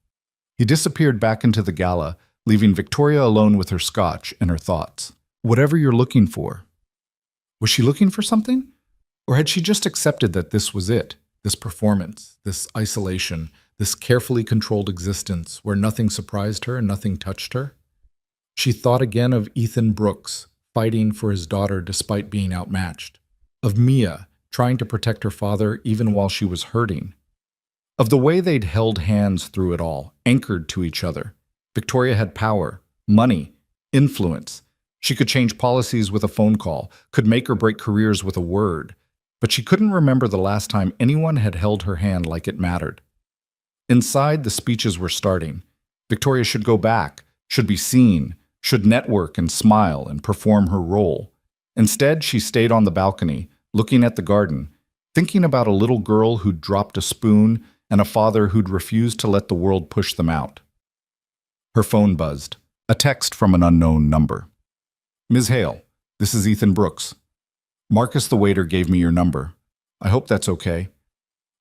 He disappeared back into the gala, leaving Victoria alone with her scotch and her thoughts. Whatever you're looking for. Was she looking for something? Or had she just accepted that this was it? This performance, this isolation, this carefully controlled existence where nothing surprised her and nothing touched her? She thought again of Ethan Brooks fighting for his daughter despite being outmatched, of Mia trying to protect her father even while she was hurting, of the way they'd held hands through it all, anchored to each other. Victoria had power, money, influence. She could change policies with a phone call, could make or break careers with a word, but she couldn't remember the last time anyone had held her hand like it mattered. Inside, the speeches were starting. Victoria should go back, should be seen, should network and smile and perform her role. Instead, she stayed on the balcony, looking at the garden, thinking about a little girl who'd dropped a spoon and a father who'd refused to let the world push them out. Her phone buzzed. A text from an unknown number. "Ms. Hale, this is Ethan Brooks. Marcus the waiter gave me your number. I hope that's okay.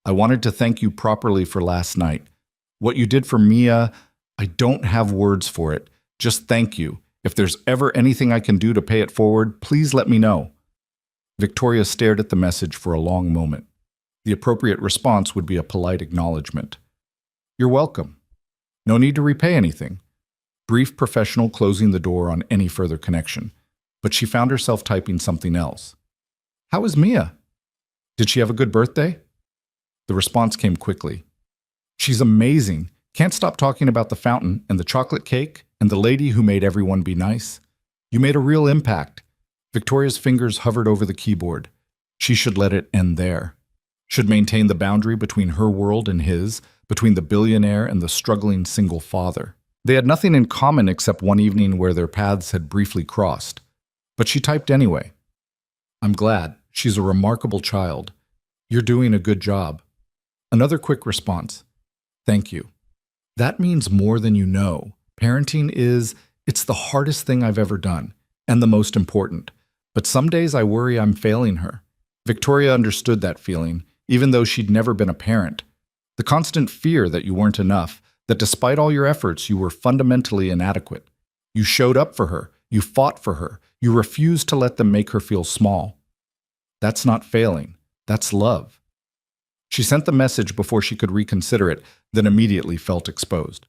I wanted to thank you properly for last night. What you did for Mia, I don't have words for it. Just thank you. If there's ever anything I can do to pay it forward, please let me know." Victoria stared at the message for a long moment. The appropriate response would be a polite acknowledgement. "You're welcome. No need to repay anything." Brief professional closing the door on any further connection. But she found herself typing something else. "How is Mia? Did she have a good birthday?" The response came quickly. "She's amazing. Can't stop talking about the fountain and the chocolate cake and the lady who made everyone be nice. You made a real impact." Victoria's fingers hovered over the keyboard. She should let it end there. Should maintain the boundary between her world and his, between the billionaire and the struggling single father. They had nothing in common except one evening where their paths had briefly crossed. But she typed anyway. "I'm glad. She's a remarkable child. You're doing a good job." Another quick response. "Thank you. That means more than you know. Parenting it's the hardest thing I've ever done, and the most important. But some days I worry I'm failing her." Victoria understood that feeling, even though she'd never been a parent. The constant fear that you weren't enough, that despite all your efforts, you were fundamentally inadequate. You showed up for her, you fought for her, you refused to let them make her feel small. That's not failing, that's love. She sent the message before she could reconsider it, then immediately felt exposed.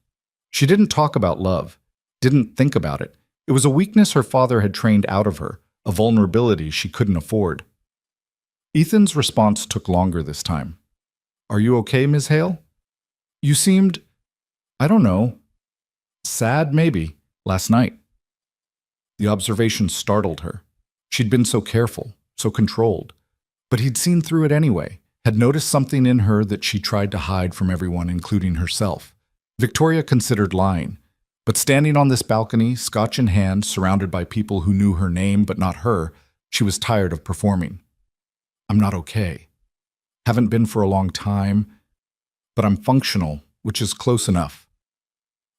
She didn't talk about love, didn't think about it. It was a weakness her father had trained out of her, a vulnerability she couldn't afford. Ethan's response took longer this time. "Are you okay, Ms. Hale? You seemed, I don't know, sad maybe, last night." The observation startled her. She'd been so careful, so controlled. But he'd seen through it anyway, had noticed something in her that she tried to hide from everyone, including herself. Victoria considered lying. But standing on this balcony, scotch in hand, surrounded by people who knew her name but not her, she was tired of performing. "I'm not okay. Haven't been for a long time, but I'm functional, which is close enough."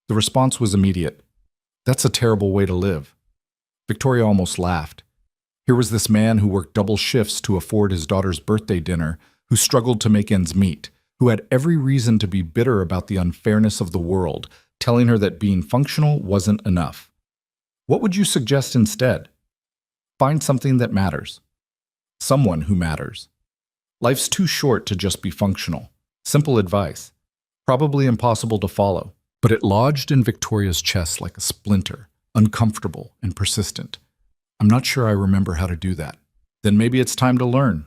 The response was immediate. "That's a terrible way to live." Victoria almost laughed. Here was this man who worked double shifts to afford his daughter's birthday dinner, who struggled to make ends meet, who had every reason to be bitter about the unfairness of the world, telling her that being functional wasn't enough. What would you suggest instead? Find something that matters. Someone who matters. Life's too short to just be functional. Simple advice. Probably impossible to follow, but it lodged in Victoria's chest like a splinter, uncomfortable and persistent. "I'm not sure I remember how to do that." "Then maybe it's time to learn."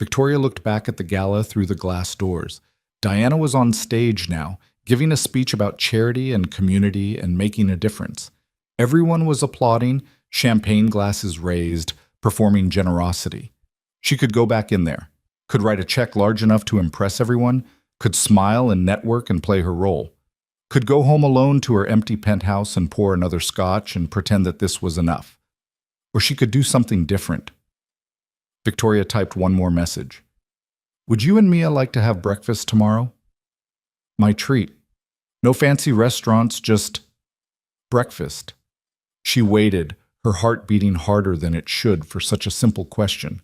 Victoria looked back at the gala through the glass doors. Diana was on stage now, giving a speech about charity and community and making a difference. Everyone was applauding, champagne glasses raised, performing generosity. She could go back in there, could write a check large enough to impress everyone, could smile and network and play her role, could go home alone to her empty penthouse and pour another scotch and pretend that this was enough. Or she could do something different. Victoria typed one more message. "Would you and Mia like to have breakfast tomorrow? My treat. No fancy restaurants, just breakfast." She waited, her heart beating harder than it should for such a simple question.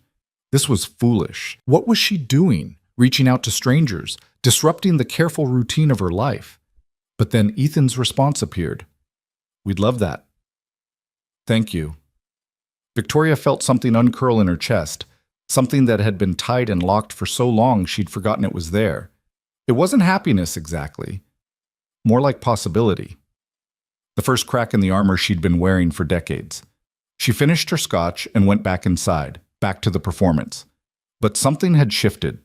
This was foolish. What was she doing? reaching out to strangers, disrupting the careful routine of her life. But then Ethan's response appeared. "We'd love that." "Thank you." Victoria felt something uncurl in her chest, something that had been tight and locked for so long she'd forgotten it was there. It wasn't happiness exactly, more like possibility. The first crack in the armor she'd been wearing for decades. She finished her scotch and went back inside, back to the performance. But something had shifted.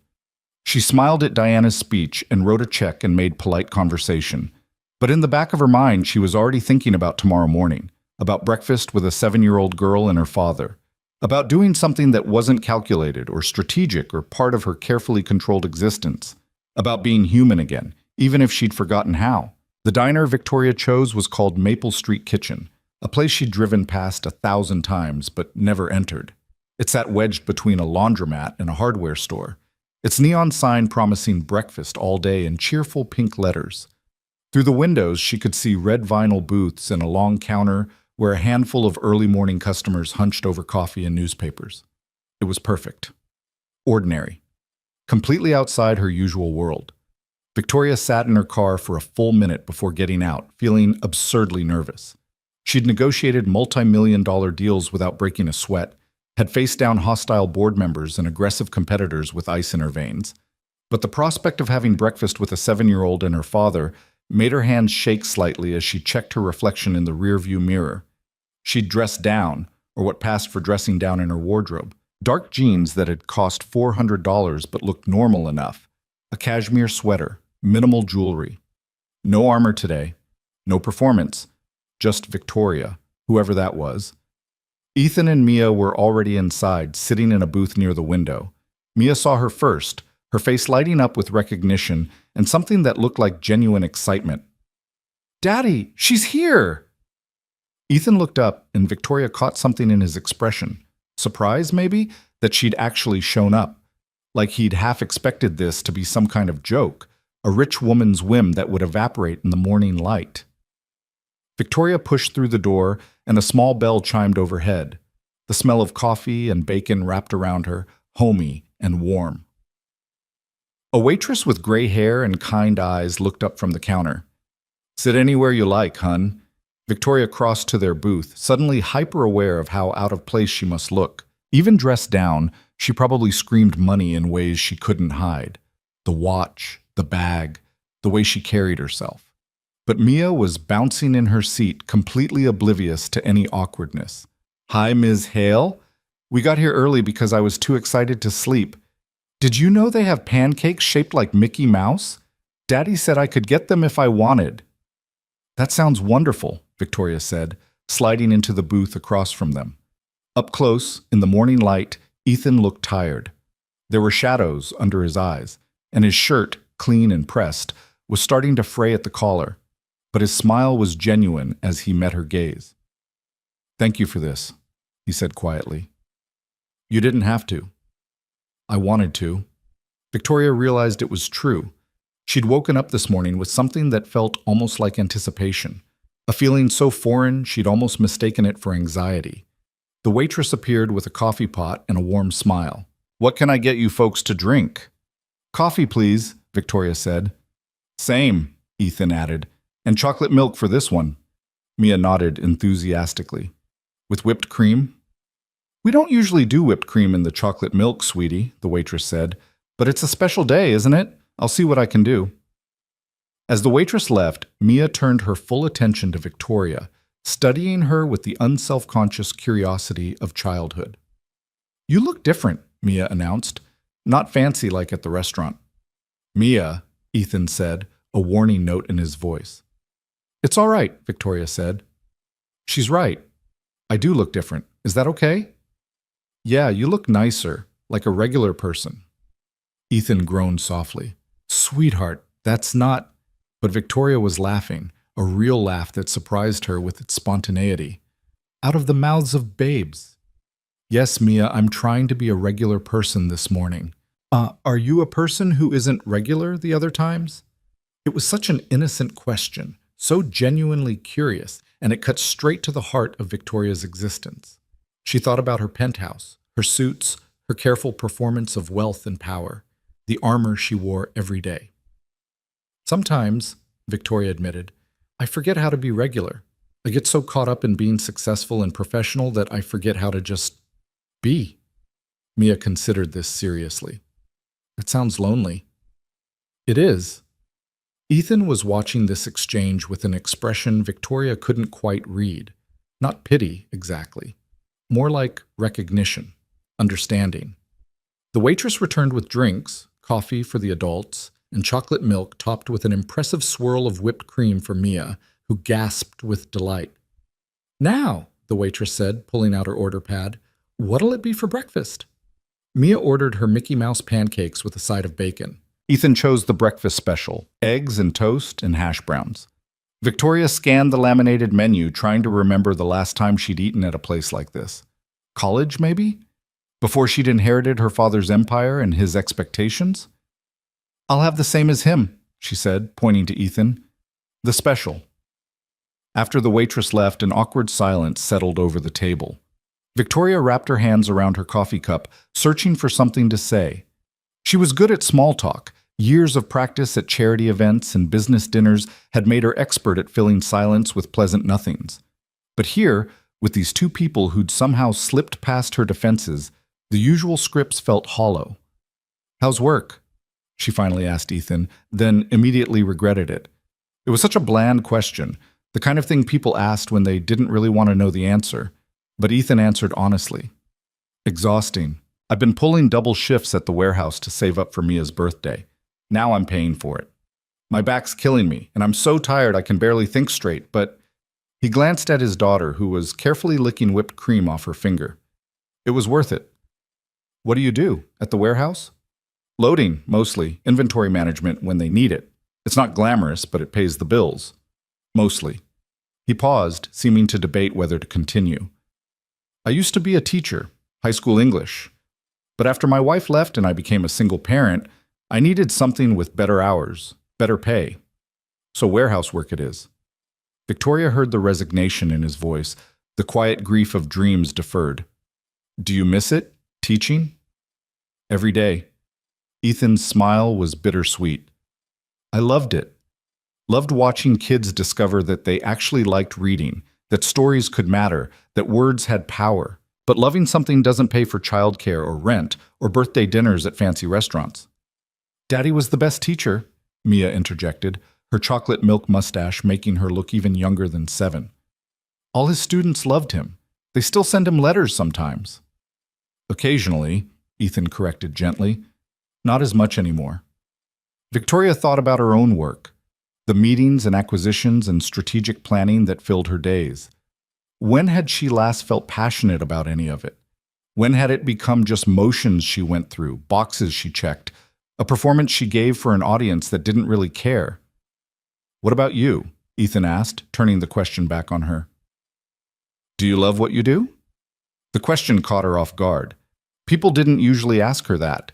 She smiled at Diana's speech and wrote a check and made polite conversation. But in the back of her mind, she was already thinking about tomorrow morning, about breakfast with a 7-year-old girl and her father, about doing something that wasn't calculated or strategic or part of her carefully controlled existence, about being human again, even if she'd forgotten how. The diner Victoria chose was called Maple Street Kitchen, a place she'd driven past 1,000 times but never entered. It sat wedged between a laundromat and a hardware store, its neon sign promising breakfast all day in cheerful pink letters. Through the windows, she could see red vinyl booths and a long counter where a handful of early morning customers hunched over coffee and newspapers. It was perfect. Ordinary. Completely outside her usual world. Victoria sat in her car for a full minute before getting out, feeling absurdly nervous. She'd negotiated multi-million-dollar deals without breaking a sweat, had faced down hostile board members and aggressive competitors with ice in her veins. But the prospect of having breakfast with a 7-year-old and her father made her hands shake slightly as she checked her reflection in the rearview mirror. She'd dressed down, or what passed for dressing down in her wardrobe. Dark jeans that had cost $400 but looked normal enough. A cashmere sweater, minimal jewelry. No armor today, no performance, just Victoria, whoever that was. Ethan and Mia were already inside, sitting in a booth near the window. Mia saw her first, her face lighting up with recognition and something that looked like genuine excitement. "Daddy, she's here!" Ethan looked up, and Victoria caught something in his expression. Surprise, maybe, that she'd actually shown up. Like he'd half expected this to be some kind of joke, a rich woman's whim that would evaporate in the morning light. Victoria pushed through the door, and a small bell chimed overhead. The smell of coffee and bacon wrapped around her, homey and warm. A waitress with gray hair and kind eyes looked up from the counter. "Sit anywhere you like, hun." Victoria crossed to their booth, suddenly hyper-aware of how out of place she must look. Even dressed down, she probably screamed money in ways she couldn't hide. The watch, the bag, the way she carried herself. But Mia was bouncing in her seat, completely oblivious to any awkwardness. "Hi, Ms. Hale. We got here early because I was too excited to sleep. Did you know they have pancakes shaped like Mickey Mouse? Daddy said I could get them if I wanted." "That sounds wonderful," Victoria said, sliding into the booth across from them. Up close, in the morning light, Ethan looked tired. There were shadows under his eyes, and his shirt, clean and pressed, was starting to fray at the collar. But his smile was genuine as he met her gaze. "Thank you for this," he said quietly. "You didn't have to." "I wanted to." Victoria realized it was true. She'd woken up this morning with something that felt almost like anticipation, a feeling so foreign she'd almost mistaken it for anxiety. The waitress appeared with a coffee pot and a warm smile. "What can I get you folks to drink?" "Coffee, please," Victoria said. "Same," Ethan added. "And chocolate milk for this one." Mia nodded enthusiastically. "With whipped cream?" "We don't usually do whipped cream in the chocolate milk, sweetie," the waitress said. "But it's a special day, isn't it? I'll see what I can do." As the waitress left, Mia turned her full attention to Victoria, studying her with the unself-conscious curiosity of childhood. "You look different," Mia announced. "Not fancy like at the restaurant." "Mia," Ethan said, a warning note in his voice. "It's all right," Victoria said. "She's right. I do look different. Is that okay?" "Yeah, you look nicer, like a regular person." Ethan groaned softly. "Sweetheart, that's not—" But Victoria was laughing, a real laugh that surprised her with its spontaneity. "Out of the mouths of babes." "Yes, Mia, I'm trying to be a regular person this morning." Are you a person who isn't regular the other times?" It was such an innocent question, so genuinely curious, and it cut straight to the heart of Victoria's existence. She thought about her penthouse, her suits, her careful performance of wealth and power. the armor she wore every day. Sometimes, Victoria admitted, I forget how to be regular. I get so caught up in being successful and professional that I forget how to just be. Mia considered this seriously. It sounds lonely. It is. Ethan was watching this exchange with an expression Victoria couldn't quite read. Not pity, exactly. More like recognition, understanding. The waitress returned with drinks, coffee for the adults, and chocolate milk topped with an impressive swirl of whipped cream for Mia, who gasped with delight. Now, the waitress said, pulling out her order pad, what'll it be for breakfast? Mia ordered her Mickey Mouse pancakes with a side of bacon. Ethan chose the breakfast special, eggs and toast and hash browns. Victoria scanned the laminated menu, trying to remember the last time she'd eaten at a place like this. College, maybe? Before she'd inherited her father's empire and his expectations? I'll have the same as him, she said, pointing to Ethan. The special. After the waitress left, an awkward silence settled over the table. Victoria wrapped her hands around her coffee cup, searching for something to say. She was good at small talk. Years of practice at charity events and business dinners had made her expert at filling silence with pleasant nothings. But here, with these two people who'd somehow slipped past her defenses, the usual scripts felt hollow. How's work? She finally asked Ethan, then immediately regretted it. It was such a bland question, the kind of thing people asked when they didn't really want to know the answer. But Ethan answered honestly. Exhausting. I've been pulling double shifts at the warehouse to save up for Mia's birthday. Now I'm paying for it. My back's killing me, and I'm so tired I can barely think straight, but... He glanced at his daughter, who was carefully licking whipped cream off her finger. It was worth it. What do you do? At the warehouse? Loading, mostly. Inventory management when they need it. It's not glamorous, but it pays the bills. Mostly. He paused, seeming to debate whether to continue. I used to be a teacher, high school English. But after my wife left and I became a single parent, I needed something with better hours, better pay. So warehouse work it is. Victoria heard the resignation in his voice, the quiet grief of dreams deferred. Do you miss it, teaching? Every day. Ethan's smile was bittersweet. I loved it. Loved watching kids discover that they actually liked reading, that stories could matter, that words had power. But loving something doesn't pay for childcare or rent or birthday dinners at fancy restaurants. Daddy was the best teacher, Mia interjected, her chocolate milk mustache making her look even younger than 7. All his students loved him. They still send him letters sometimes. Occasionally, Ethan corrected gently. Not as much anymore. Victoria thought about her own work, the meetings and acquisitions and strategic planning that filled her days. When had she last felt passionate about any of it? When had it become just motions she went through, boxes she checked, a performance she gave for an audience that didn't really care? What about you? Ethan asked, turning the question back on her. Do you love what you do? The question caught her off guard. People didn't usually ask her that.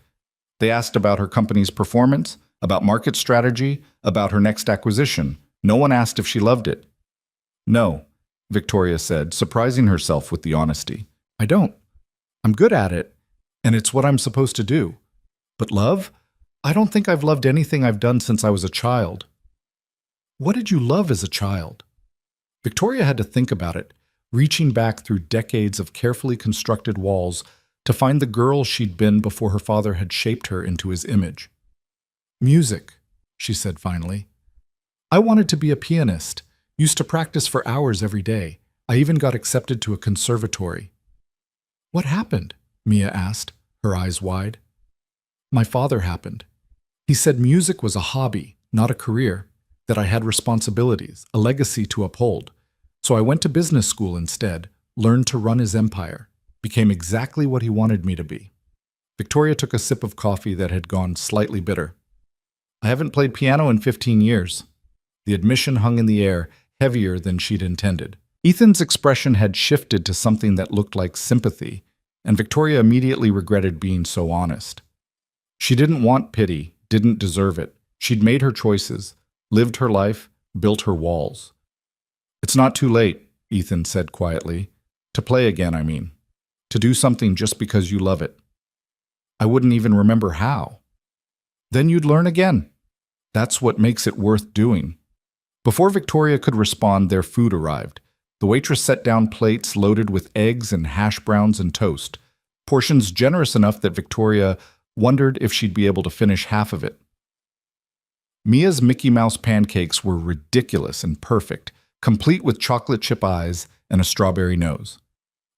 They asked about her company's performance, about market strategy, about her next acquisition. No one asked if she loved it. No, Victoria said, surprising herself with the honesty. I don't. I'm good at it, and it's what I'm supposed to do. But love? I don't think I've loved anything I've done since I was a child. What did you love as a child? Victoria had to think about it, reaching back through decades of carefully constructed walls to find the girl she'd been before her father had shaped her into his image. Music, she said finally. I wanted to be a pianist, used to practice for hours every day. I even got accepted to a conservatory. What happened? Mia asked, her eyes wide. My father happened. He said music was a hobby, not a career, that I had responsibilities, a legacy to uphold. So I went to business school instead, learned to run his empire, became exactly what he wanted me to be. Victoria took a sip of coffee that had gone slightly bitter. I haven't played piano in 15 years. The admission hung in the air, heavier than she'd intended. Ethan's expression had shifted to something that looked like sympathy, and Victoria immediately regretted being so honest. She didn't want pity, didn't deserve it. She'd made her choices, lived her life, built her walls. It's not too late, Ethan said quietly. To play again, I mean. To do something just because you love it. I wouldn't even remember how. Then you'd learn again. That's what makes it worth doing. Before Victoria could respond, their food arrived. The waitress set down plates loaded with eggs and hash browns and toast, portions generous enough that Victoria wondered if she'd be able to finish half of it. Mia's Mickey Mouse pancakes were ridiculous and perfect, complete with chocolate chip eyes and a strawberry nose.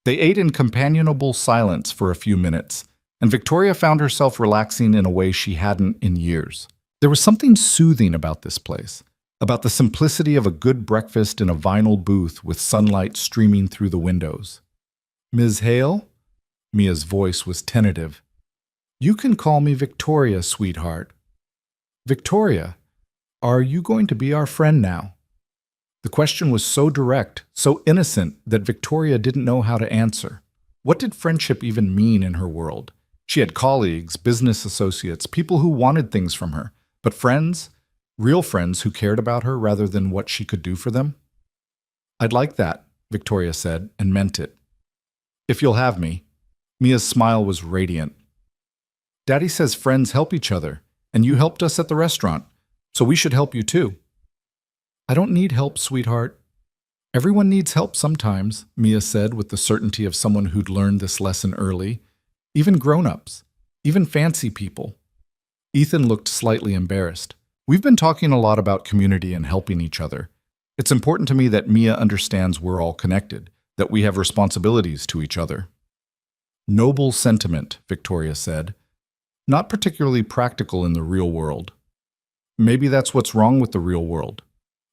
They ate in companionable silence for a few minutes, and Victoria found herself relaxing in a way she hadn't in years. There was something soothing about this place, about the simplicity of a good breakfast in a vinyl booth with sunlight streaming through the windows. "Ms. Hale?" Mia's voice was tentative. "You can call me Victoria, sweetheart." "Victoria, are you going to be our friend now?" The question was so direct, so innocent, that Victoria didn't know how to answer. What did friendship even mean in her world? She had colleagues, business associates, people who wanted things from her. But friends? Real friends who cared about her rather than what she could do for them? "I'd like that," Victoria said, and meant it. "If you'll have me." Mia's smile was radiant. "Daddy says friends help each other, and you helped us at the restaurant, so we should help you too." "I don't need help, sweetheart." "Everyone needs help sometimes," Mia said with the certainty of someone who'd learned this lesson early. "Even grown-ups. Even fancy people." Ethan looked slightly embarrassed. "We've been talking a lot about community and helping each other. It's important to me that Mia understands we're all connected, that we have responsibilities to each other." "Noble sentiment," Victoria said. "Not particularly practical in the real world." "Maybe that's what's wrong with the real world."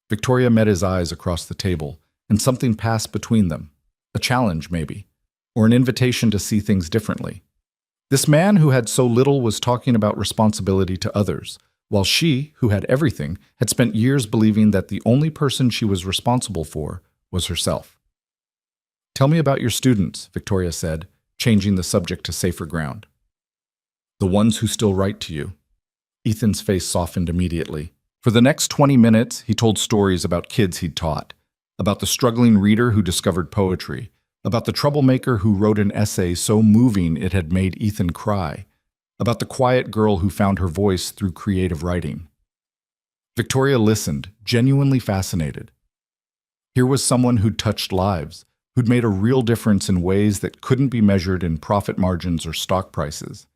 Victoria met his eyes across the table, and something passed between them. A challenge, maybe, or an invitation to see things differently. This man who had so little was talking about responsibility to others, while she, who had everything, had spent years believing that the only person she was responsible for was herself. "Tell me about your students," Victoria said, changing the subject to safer ground. "The ones who still write to you." Ethan's face softened immediately. For the next 20 minutes, he told stories about kids he'd taught, about the struggling reader who discovered poetry, about the troublemaker who wrote an essay so moving it had made Ethan cry, about the quiet girl who found her voice through creative writing. Victoria listened, genuinely fascinated. Here was someone who'd touched lives, who'd made a real difference in ways that couldn't be measured in profit margins or stock prices.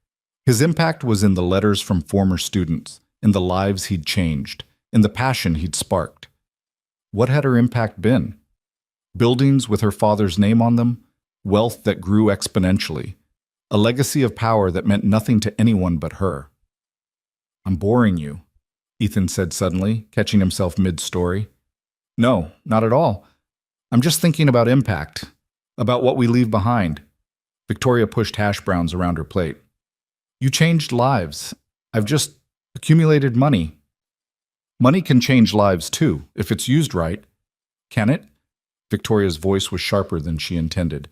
His impact was in the letters from former students, in the lives he'd changed, in the passion he'd sparked. What had her impact been? Buildings with her father's name on them, wealth that grew exponentially, a legacy of power that meant nothing to anyone but her. "I'm boring you," Ethan said suddenly, catching himself mid-story. "No, not at all. I'm just thinking about impact, about what we leave behind." Victoria pushed hash browns around her plate. "You changed lives. I've just accumulated money." "Money can change lives too, if it's used right." "Can it?" Victoria's voice was sharper than she intended.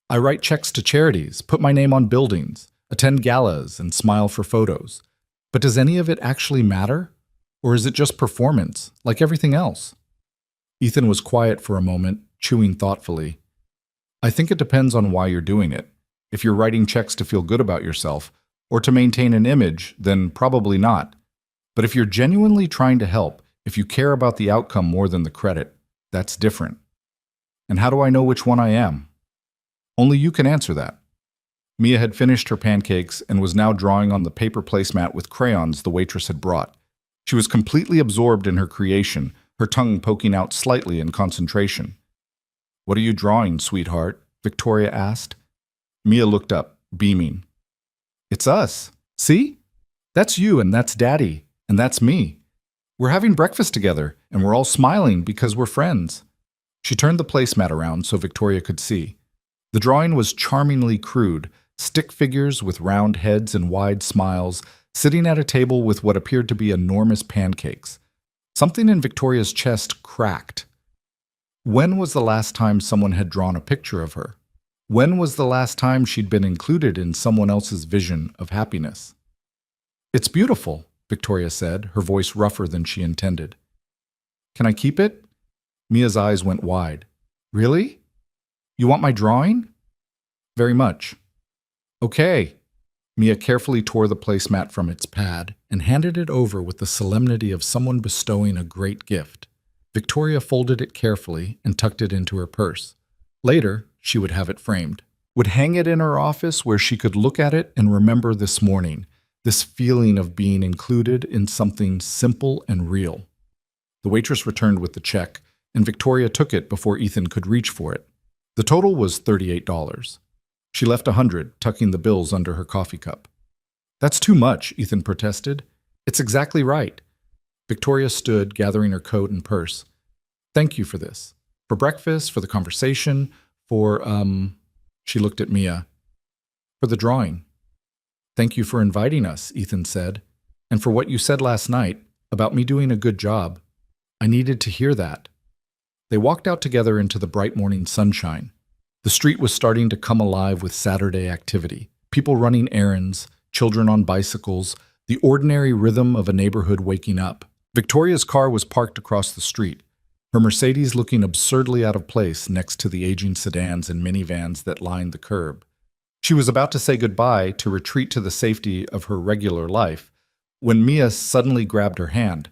"I write checks to charities, put my name on buildings, attend galas, and smile for photos. But does any of it actually matter? Or is it just performance, like everything else?" Ethan was quiet for a moment, chewing thoughtfully. "I think it depends on why you're doing it. If you're writing checks to feel good about yourself, or to maintain an image, then probably not. But if you're genuinely trying to help, if you care about the outcome more than the credit, that's different. And how do I know which one I am?" "Only you can answer that." Mia had finished her pancakes and was now drawing on the paper placemat with crayons the waitress had brought. She was completely absorbed in her creation, her tongue poking out slightly in concentration. "What are you drawing, sweetheart?" Victoria asked. Mia looked up, beaming. "It's us. See? That's you and that's Daddy, and that's me. We're having breakfast together, and we're all smiling because we're friends." She turned the placemat around so Victoria could see. The drawing was charmingly crude, stick figures with round heads and wide smiles, sitting at a table with what appeared to be enormous pancakes. Something in Victoria's chest cracked. When was the last time someone had drawn a picture of her? When was the last time she'd been included in someone else's vision of happiness? "It's beautiful," Victoria said, her voice rougher than she intended. "Can I keep it?" Mia's eyes went wide. "Really? You want my drawing?" "Very much." "Okay." Mia carefully tore the placemat from its pad and handed it over with the solemnity of someone bestowing a great gift. Victoria folded it carefully and tucked it into her purse. Later, she would have it framed. Would hang it in her office where she could look at it and remember this morning, this feeling of being included in something simple and real. The waitress returned with the check, and Victoria took it before Ethan could reach for it. The total was $38. She left $100, tucking the bills under her coffee cup. "That's too much," Ethan protested. "It's exactly right." Victoria stood, gathering her coat and purse. "Thank you for this. For breakfast, for the conversation, for, She looked at Mia. "For the drawing." "Thank you for inviting us," Ethan said. "And for what you said last night about me doing a good job. I needed to hear that." They walked out together into the bright morning sunshine. The street was starting to come alive with Saturday activity. People running errands, children on bicycles, the ordinary rhythm of a neighborhood waking up. Victoria's car was parked across the street, her Mercedes looking absurdly out of place next to the aging sedans and minivans that lined the curb. She was about to say goodbye to retreat to the safety of her regular life when Mia suddenly grabbed her hand.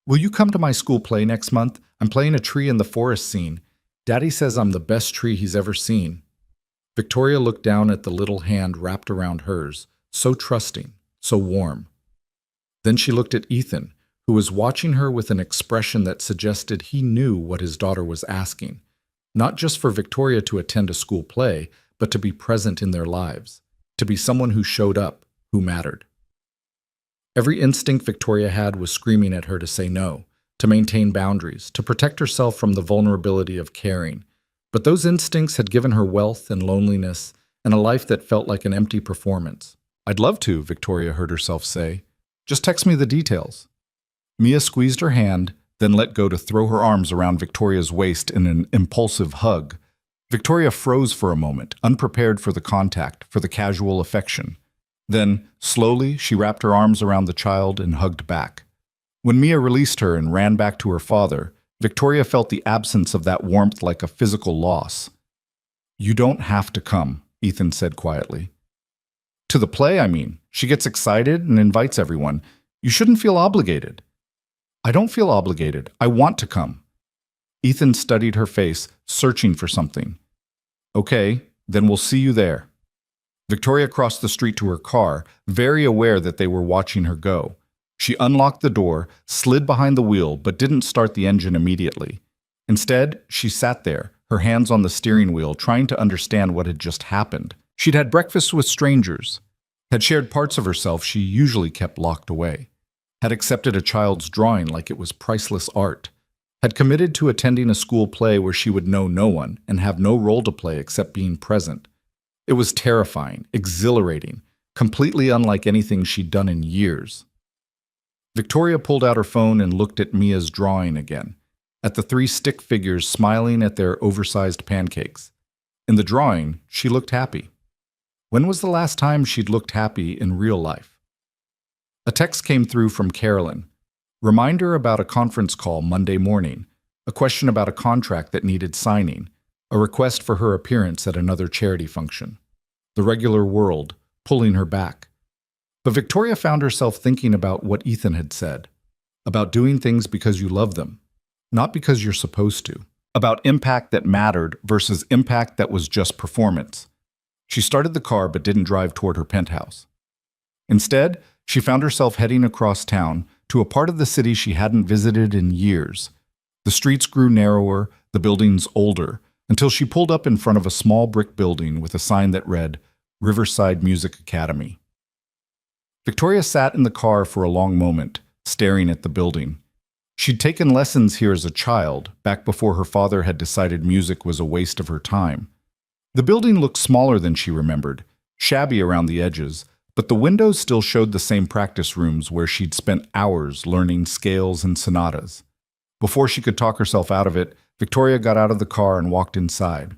"Will you come to my school play next month? I'm playing a tree in the forest scene. Daddy says I'm the best tree he's ever seen." Victoria looked down at the little hand wrapped around hers, so trusting, so warm. Then she looked at Ethan, who was watching her with an expression that suggested he knew what his daughter was asking, not just for Victoria to attend a school play, but to be present in their lives, to be someone who showed up, who mattered. Every instinct Victoria had was screaming at her to say no, to maintain boundaries, to protect herself from the vulnerability of caring. But those instincts had given her wealth and loneliness and a life that felt like an empty performance. "I'd love to," Victoria heard herself say. "Just text me the details." Mia squeezed her hand, then let go to throw her arms around Victoria's waist in an impulsive hug. Victoria froze for a moment, unprepared for the contact, for the casual affection. Then, slowly, she wrapped her arms around the child and hugged back. When Mia released her and ran back to her father, Victoria felt the absence of that warmth like a physical loss. "You don't have to come," Ethan said quietly. "To the play, I mean. She gets excited and invites everyone. You shouldn't feel obligated." "I don't feel obligated. I want to come." Ethan studied her face, searching for something. "Okay, then we'll see you there." Victoria crossed the street to her car, very aware that they were watching her go. She unlocked the door, slid behind the wheel, but didn't start the engine immediately. Instead, she sat there, her hands on the steering wheel, trying to understand what had just happened. She'd had breakfast with strangers, had shared parts of herself she usually kept locked away, had accepted a child's drawing like it was priceless art, had committed to attending a school play where she would know no one and have no role to play except being present. It was terrifying, exhilarating, completely unlike anything she'd done in years. Victoria pulled out her phone and looked at Mia's drawing again, at the three stick figures smiling at their oversized pancakes. In the drawing, she looked happy. When was the last time she'd looked happy in real life? A text came through from Carolyn. Reminder about a conference call Monday morning, a question about a contract that needed signing, a request for her appearance at another charity function. The regular world, pulling her back. But Victoria found herself thinking about what Ethan had said, about doing things because you love them, not because you're supposed to, about impact that mattered versus impact that was just performance. She started the car but didn't drive toward her penthouse. Instead, she found herself heading across town to a part of the city she hadn't visited in years. The streets grew narrower, the buildings older, until she pulled up in front of a small brick building with a sign that read, Riverside Music Academy. Victoria sat in the car for a long moment, staring at the building. She'd taken lessons here as a child, back before her father had decided music was a waste of her time. The building looked smaller than she remembered, shabby around the edges, but the windows still showed the same practice rooms where she'd spent hours learning scales and sonatas. Before she could talk herself out of it, Victoria got out of the car and walked inside.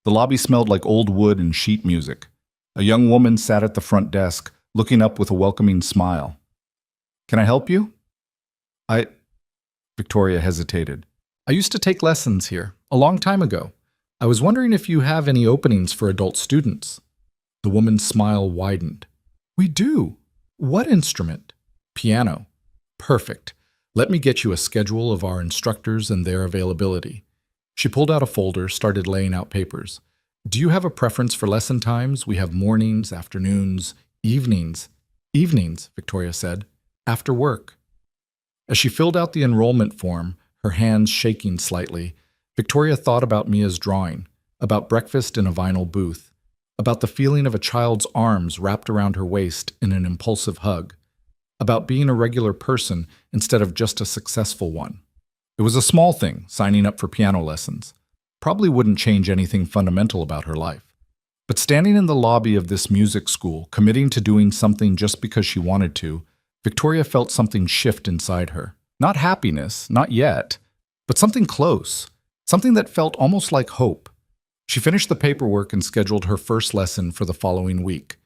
The lobby smelled like old wood and sheet music. A young woman sat at the front desk, looking up with a welcoming smile. "Can I help you?" Victoria hesitated. "I used to take lessons here, a long time ago. I was wondering if you have any openings for adult students." The woman's smile widened. We do. What instrument? Piano. Perfect. Let me get you a schedule of our instructors and their availability. She pulled out a folder, started laying out papers. Do you have a preference for lesson times? We have mornings, afternoons, evenings. Evenings, Victoria said. After work. As she filled out the enrollment form, her hands shaking slightly, Victoria thought about Mia's drawing, about breakfast in a vinyl booth, about the feeling of a child's arms wrapped around her waist in an impulsive hug, about being a regular person instead of just a successful one. It was a small thing, signing up for piano lessons. Probably wouldn't change anything fundamental about her life. But standing in the lobby of this music school, committing to doing something just because she wanted to, Victoria felt something shift inside her. Not happiness, not yet, but something close, something that felt almost like hope. She finished the paperwork and scheduled her first lesson for the following week.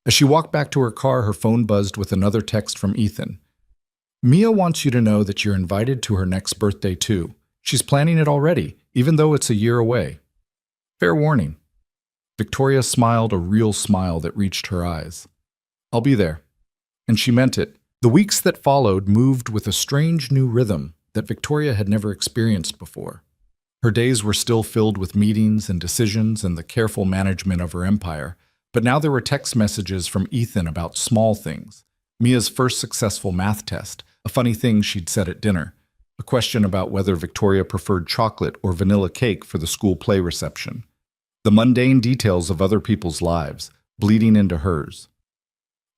As she walked back to her car, her phone buzzed with another text from Ethan. Mia wants you to know that you're invited to her next birthday too. She's planning it already, even though it's a year away. Fair warning. Victoria smiled a real smile that reached her eyes. I'll be there. And she meant it. The weeks that followed moved with a strange new rhythm that Victoria had never experienced before. Her days were still filled with meetings and decisions and the careful management of her empire, but now there were text messages from Ethan about small things. Mia's first successful math test, a funny thing she'd said at dinner, a question about whether Victoria preferred chocolate or vanilla cake for the school play reception. The mundane details of other people's lives, bleeding into hers.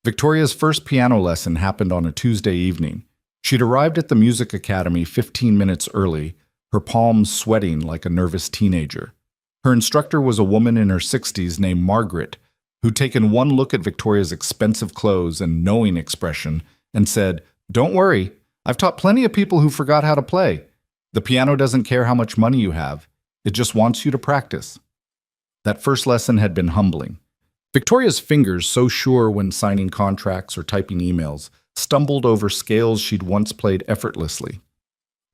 Victoria's first piano lesson happened on a Tuesday evening. She'd arrived at the music academy 15 minutes early, her palms sweating like a nervous teenager. Her instructor was a woman in her 60s named Margaret, who'd taken one look at Victoria's expensive clothes and knowing expression and said, "Don't worry, I've taught plenty of people who forgot how to play. The piano doesn't care how much money you have. It just wants you to practice." That first lesson had been humbling. Victoria's fingers, so sure when signing contracts or typing emails, stumbled over scales she'd once played effortlessly.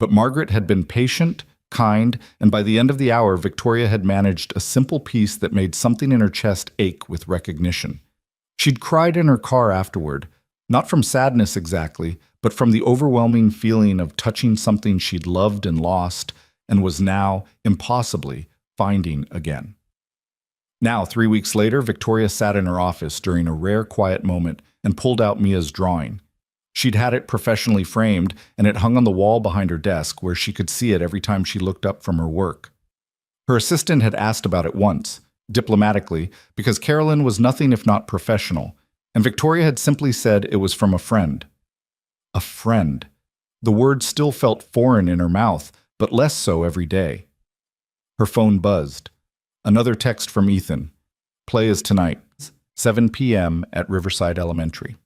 But Margaret had been patient, kind, and by the end of the hour, Victoria had managed a simple piece that made something in her chest ache with recognition. She'd cried in her car afterward, not from sadness exactly, but from the overwhelming feeling of touching something she'd loved and lost and was now, impossibly, finding again. Now, 3 weeks later, Victoria sat in her office during a rare quiet moment and pulled out Mia's drawing. She'd had it professionally framed, and it hung on the wall behind her desk where she could see it every time she looked up from her work. Her assistant had asked about it once, diplomatically, because Carolyn was nothing if not professional, and Victoria had simply said it was from a friend. A friend. The word still felt foreign in her mouth, but less so every day. Her phone buzzed. Another text from Ethan. Play is tonight, 7 p.m. at Riverside Elementary.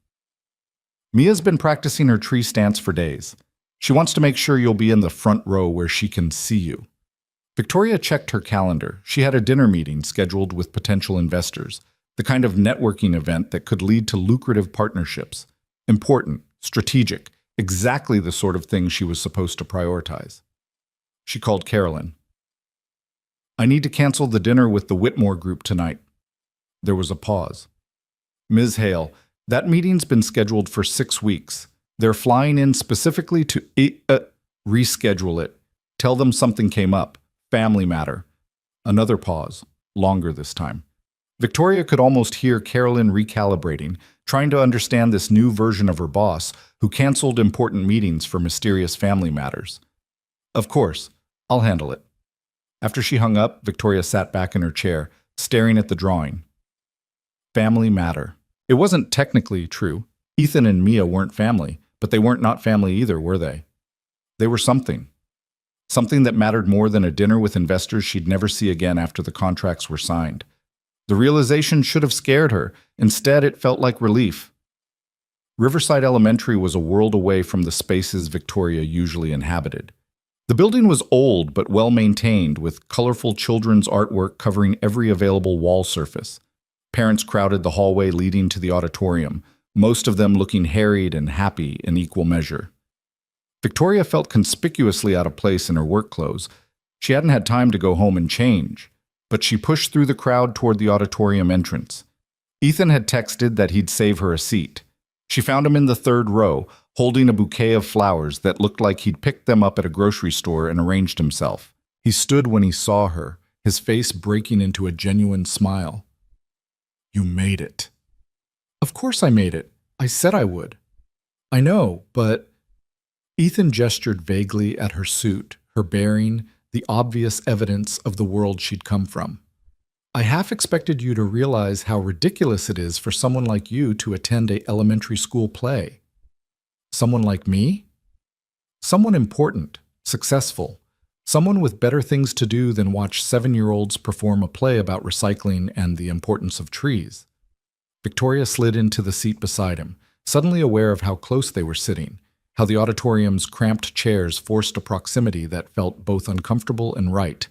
Mia's been practicing her tree stance for days. She wants to make sure you'll be in the front row where she can see you. Victoria checked her calendar. She had a dinner meeting scheduled with potential investors, the kind of networking event that could lead to lucrative partnerships. Important, strategic, exactly the sort of thing she was supposed to prioritize. She called Carolyn. I need to cancel the dinner with the Whitmore group tonight. There was a pause. Ms. Hale, that meeting's been scheduled for 6 weeks. They're flying in specifically to reschedule it. Tell them something came up. Family matter. Another pause, longer this time. Victoria could almost hear Carolyn recalibrating, trying to understand this new version of her boss, who canceled important meetings for mysterious family matters. Of course, I'll handle it. After she hung up, Victoria sat back in her chair, staring at the drawing. Family matter. It wasn't technically true. Ethan and Mia weren't family, but they weren't not family either, were they? They were something. Something that mattered more than a dinner with investors she'd never see again after the contracts were signed. The realization should have scared her. Instead, it felt like relief. Riverside Elementary was a world away from the spaces Victoria usually inhabited. The building was old but well-maintained, with colorful children's artwork covering every available wall surface. Parents crowded the hallway leading to the auditorium, most of them looking harried and happy in equal measure. Victoria felt conspicuously out of place in her work clothes. She hadn't had time to go home and change, but she pushed through the crowd toward the auditorium entrance. Ethan had texted that he'd save her a seat. She found him in the third row, holding a bouquet of flowers that looked like he'd picked them up at a grocery store and arranged himself. He stood when he saw her, his face breaking into a genuine smile. "You made it." "Of course I made it. I said I would." "I know, but—" Ethan gestured vaguely at her suit, her bearing, the obvious evidence of the world she'd come from. "I half expected you to realize how ridiculous it is for someone like you to attend a elementary school play." "Someone like me?" "Someone important, successful, someone with better things to do than watch 7-year-olds perform a play about recycling and the importance of trees." Victoria slid into the seat beside him, suddenly aware of how close they were sitting, how the auditorium's cramped chairs forced a proximity that felt both uncomfortable and right.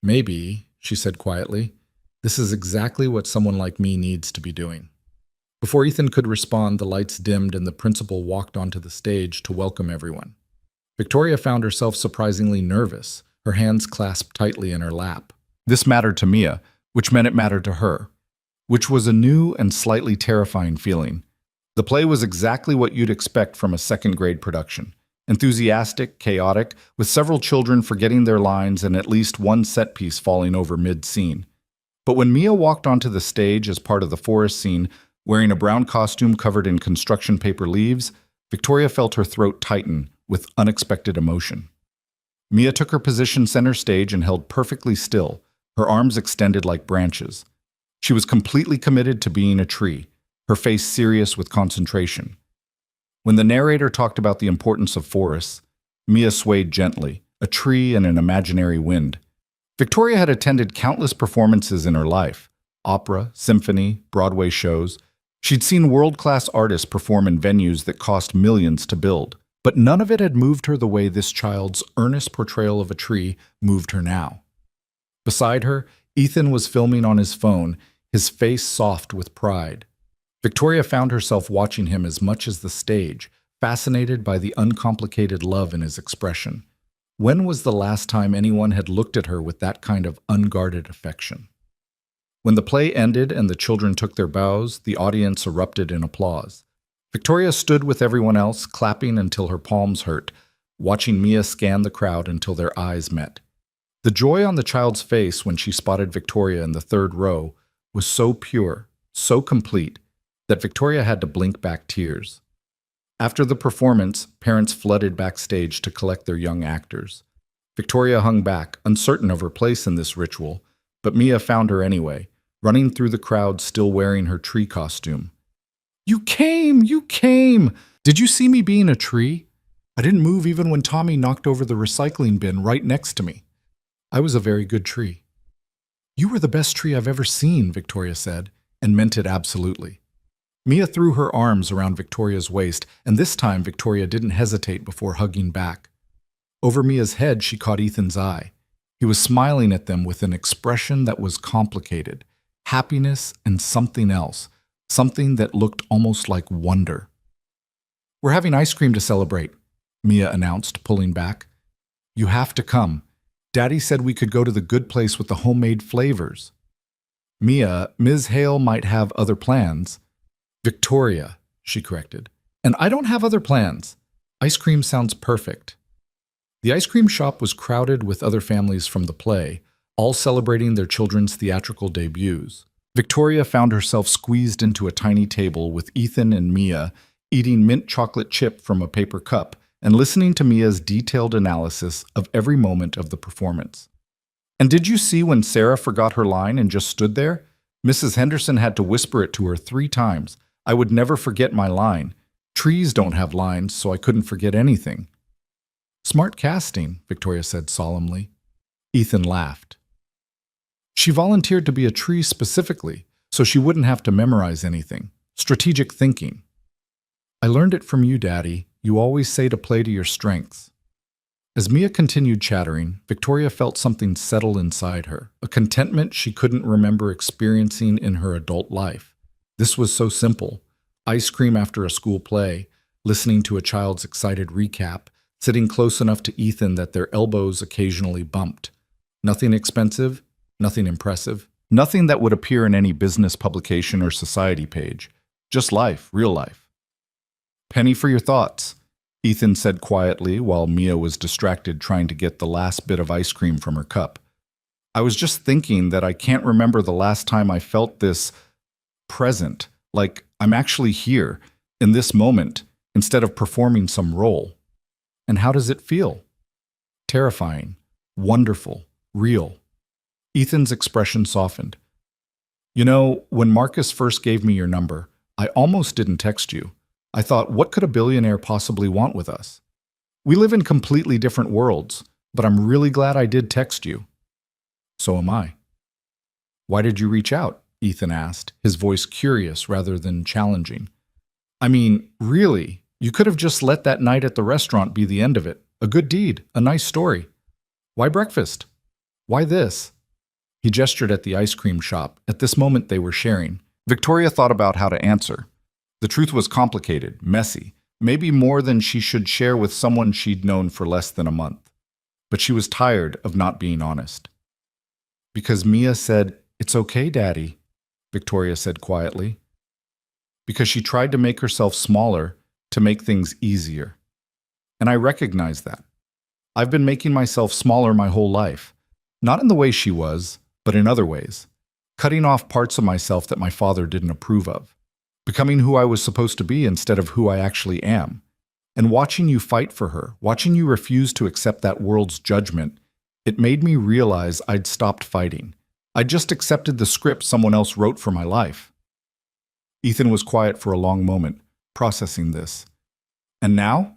"Maybe," she said quietly, "this is exactly what someone like me needs to be doing." Before Ethan could respond, the lights dimmed and the principal walked onto the stage to welcome everyone. Victoria found herself surprisingly nervous, her hands clasped tightly in her lap. This mattered to Mia, which meant it mattered to her, which was a new and slightly terrifying feeling. The play was exactly what you'd expect from a second-grade production. Enthusiastic, chaotic, with several children forgetting their lines and at least one set piece falling over mid-scene. But when Mia walked onto the stage as part of the forest scene, wearing a brown costume covered in construction paper leaves, Victoria felt her throat tighten with unexpected emotion. Mia took her position center stage and held perfectly still, her arms extended like branches. She was completely committed to being a tree, her face serious with concentration. When the narrator talked about the importance of forests, Mia swayed gently, a tree in an imaginary wind. Victoria had attended countless performances in her life: opera, symphony, Broadway shows. She'd seen world-class artists perform in venues that cost millions to build, but none of it had moved her the way this child's earnest portrayal of a tree moved her now. Beside her, Ethan was filming on his phone, his face soft with pride. Victoria found herself watching him as much as the stage, fascinated by the uncomplicated love in his expression. When was the last time anyone had looked at her with that kind of unguarded affection? When the play ended and the children took their bows, the audience erupted in applause. Victoria stood with everyone else, clapping until her palms hurt, watching Mia scan the crowd until their eyes met. The joy on the child's face when she spotted Victoria in the third row was so pure, so complete, that Victoria had to blink back tears. After the performance, parents flooded backstage to collect their young actors. Victoria hung back, uncertain of her place in this ritual, but Mia found her anyway, running through the crowd still wearing her tree costume. "You came! You came! Did you see me being a tree? I didn't move even when Tommy knocked over the recycling bin right next to me. I was a very good tree." "You were the best tree I've ever seen," Victoria said, and meant it absolutely. Mia threw her arms around Victoria's waist, and this time Victoria didn't hesitate before hugging back. Over Mia's head, she caught Ethan's eye. He was smiling at them with an expression that was complicated, happiness and something else, something that looked almost like wonder. "We're having ice cream to celebrate," Mia announced, pulling back. "You have to come. Daddy said we could go to the good place with the homemade flavors." "Mia, Ms. Hale might have other plans." "Victoria," she corrected. "And I don't have other plans. Ice cream sounds perfect." The ice cream shop was crowded with other families from the play, all celebrating their children's theatrical debuts. Victoria found herself squeezed into a tiny table with Ethan and Mia, eating mint chocolate chip from a paper cup and listening to Mia's detailed analysis of every moment of the performance. "And did you see when Sarah forgot her line and just stood there? Mrs. Henderson had to whisper it to her 3 times. I would never forget my line. Trees don't have lines, so I couldn't forget anything." "Smart casting," Victoria said solemnly. Ethan laughed. "She volunteered to be a tree specifically, so she wouldn't have to memorize anything. Strategic thinking." "I learned it from you, Daddy. You always say to play to your strengths." As Mia continued chattering, Victoria felt something settle inside her, a contentment she couldn't remember experiencing in her adult life. This was so simple: ice cream after a school play, listening to a child's excited recap, sitting close enough to Ethan that their elbows occasionally bumped. Nothing expensive, nothing impressive, Nothing that would appear in any business publication or society page. Just life, real life. Penny for your thoughts, Ethan said quietly while Mia was distracted trying to get the last bit of ice cream from her cup. I was just thinking that I can't remember the last time I felt this present, like I'm actually here, in this moment, instead of performing some role. And how does it feel? Terrifying, wonderful, real. Ethan's expression softened. You know, when Marcus first gave me your number, I almost didn't text you. I thought, what could a billionaire possibly want with us? We live in completely different worlds, but I'm really glad I did text you. So am I. Why did you reach out? Ethan asked, his voice curious rather than challenging. I mean, really, you could have just let that night at the restaurant be the end of it. A good deed, a nice story. Why breakfast? Why this? He gestured at the ice cream shop. At this moment they were sharing. Victoria thought about how to answer. The truth was complicated, messy, maybe more than she should share with someone she'd known for less than a month. But she was tired of not being honest. Because Mia said, "It's okay, Daddy," Victoria said quietly. Because she tried to make herself smaller to make things easier. And I recognize that. I've been making myself smaller my whole life. Not in the way she was, but in other ways. Cutting off parts of myself that my father didn't approve of. Becoming who I was supposed to be instead of who I actually am. And watching you fight for her, watching you refuse to accept that world's judgment, it made me realize I'd stopped fighting. I just accepted the script someone else wrote for my life. Ethan was quiet for a long moment, processing this. And now?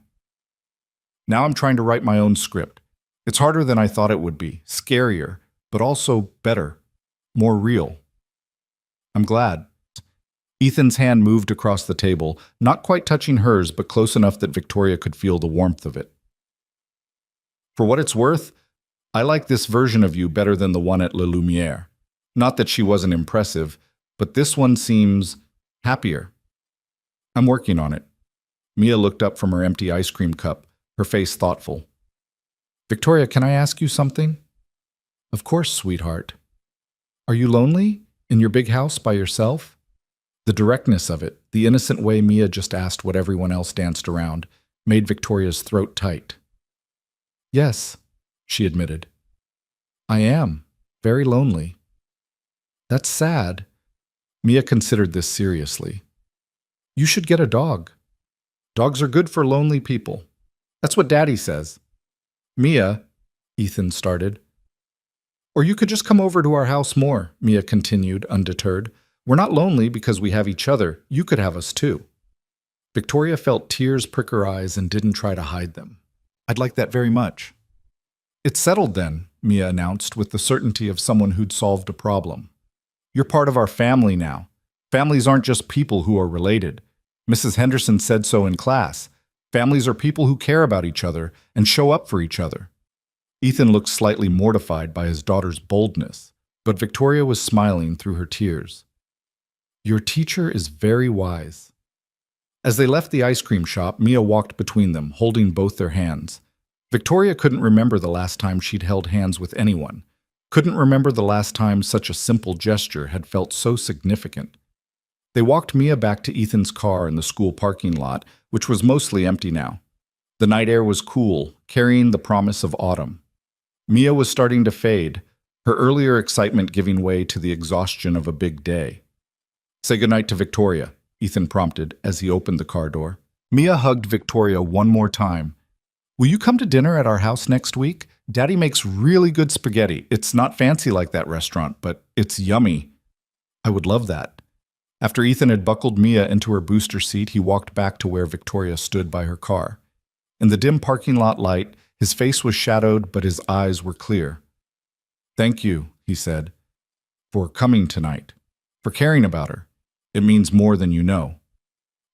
Now I'm trying to write my own script. It's harder than I thought it would be, scarier, but also better, more real. I'm glad. Ethan's hand moved across the table, not quite touching hers, but close enough that Victoria could feel the warmth of it. For what it's worth, I like this version of you better than the one at La Lumiere. Not that she wasn't impressive, but this one seems happier. I'm working on it. Mia looked up from her empty ice cream cup, her face thoughtful. Victoria, can I ask you something? Of course, sweetheart. Are you lonely? In your big house by yourself? The directness of it, the innocent way Mia just asked what everyone else danced around, made Victoria's throat tight. Yes, she admitted. I am. Very lonely. That's sad. Mia considered this seriously. You should get a dog. Dogs are good for lonely people. That's what Daddy says. Mia, Ethan started. Or you could just come over to our house more, Mia continued, undeterred. We're not lonely because we have each other. You could have us too. Victoria felt tears prick her eyes and didn't try to hide them. I'd like that very much. It's settled then, Mia announced with the certainty of someone who'd solved a problem. You're part of our family now. Families aren't just people who are related. Mrs. Henderson said so in class. Families are people who care about each other and show up for each other. Ethan looked slightly mortified by his daughter's boldness, but Victoria was smiling through her tears. Your teacher is very wise. As they left the ice cream shop, Mia walked between them, holding both their hands. Victoria couldn't remember the last time she'd held hands with anyone, couldn't remember the last time such a simple gesture had felt so significant. They walked Mia back to Ethan's car in the school parking lot, which was mostly empty now. The night air was cool, carrying the promise of autumn. Mia was starting to fade, her earlier excitement giving way to the exhaustion of a big day. Say goodnight to Victoria, Ethan prompted as he opened the car door. Mia hugged Victoria one more time. Will you come to dinner at our house next week? Daddy makes really good spaghetti. It's not fancy like that restaurant, but it's yummy. I would love that. After Ethan had buckled Mia into her booster seat, he walked back to where Victoria stood by her car. In the dim parking lot light, his face was shadowed, but his eyes were clear. Thank you, he said, for coming tonight, for caring about her. It means more than you know.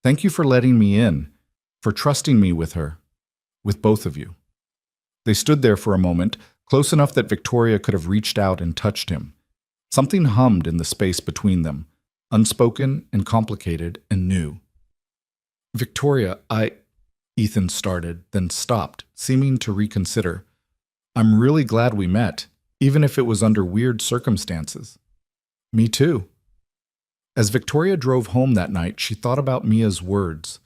Thank you for letting me in, for trusting me with her, with both of you. They stood there for a moment, close enough that Victoria could have reached out and touched him. Something hummed in the space between them, unspoken and complicated and new. Victoria, Ethan started, then stopped, seeming to reconsider. I'm really glad we met, even if it was under weird circumstances. Me too. As Victoria drove home that night, she thought about Mia's words.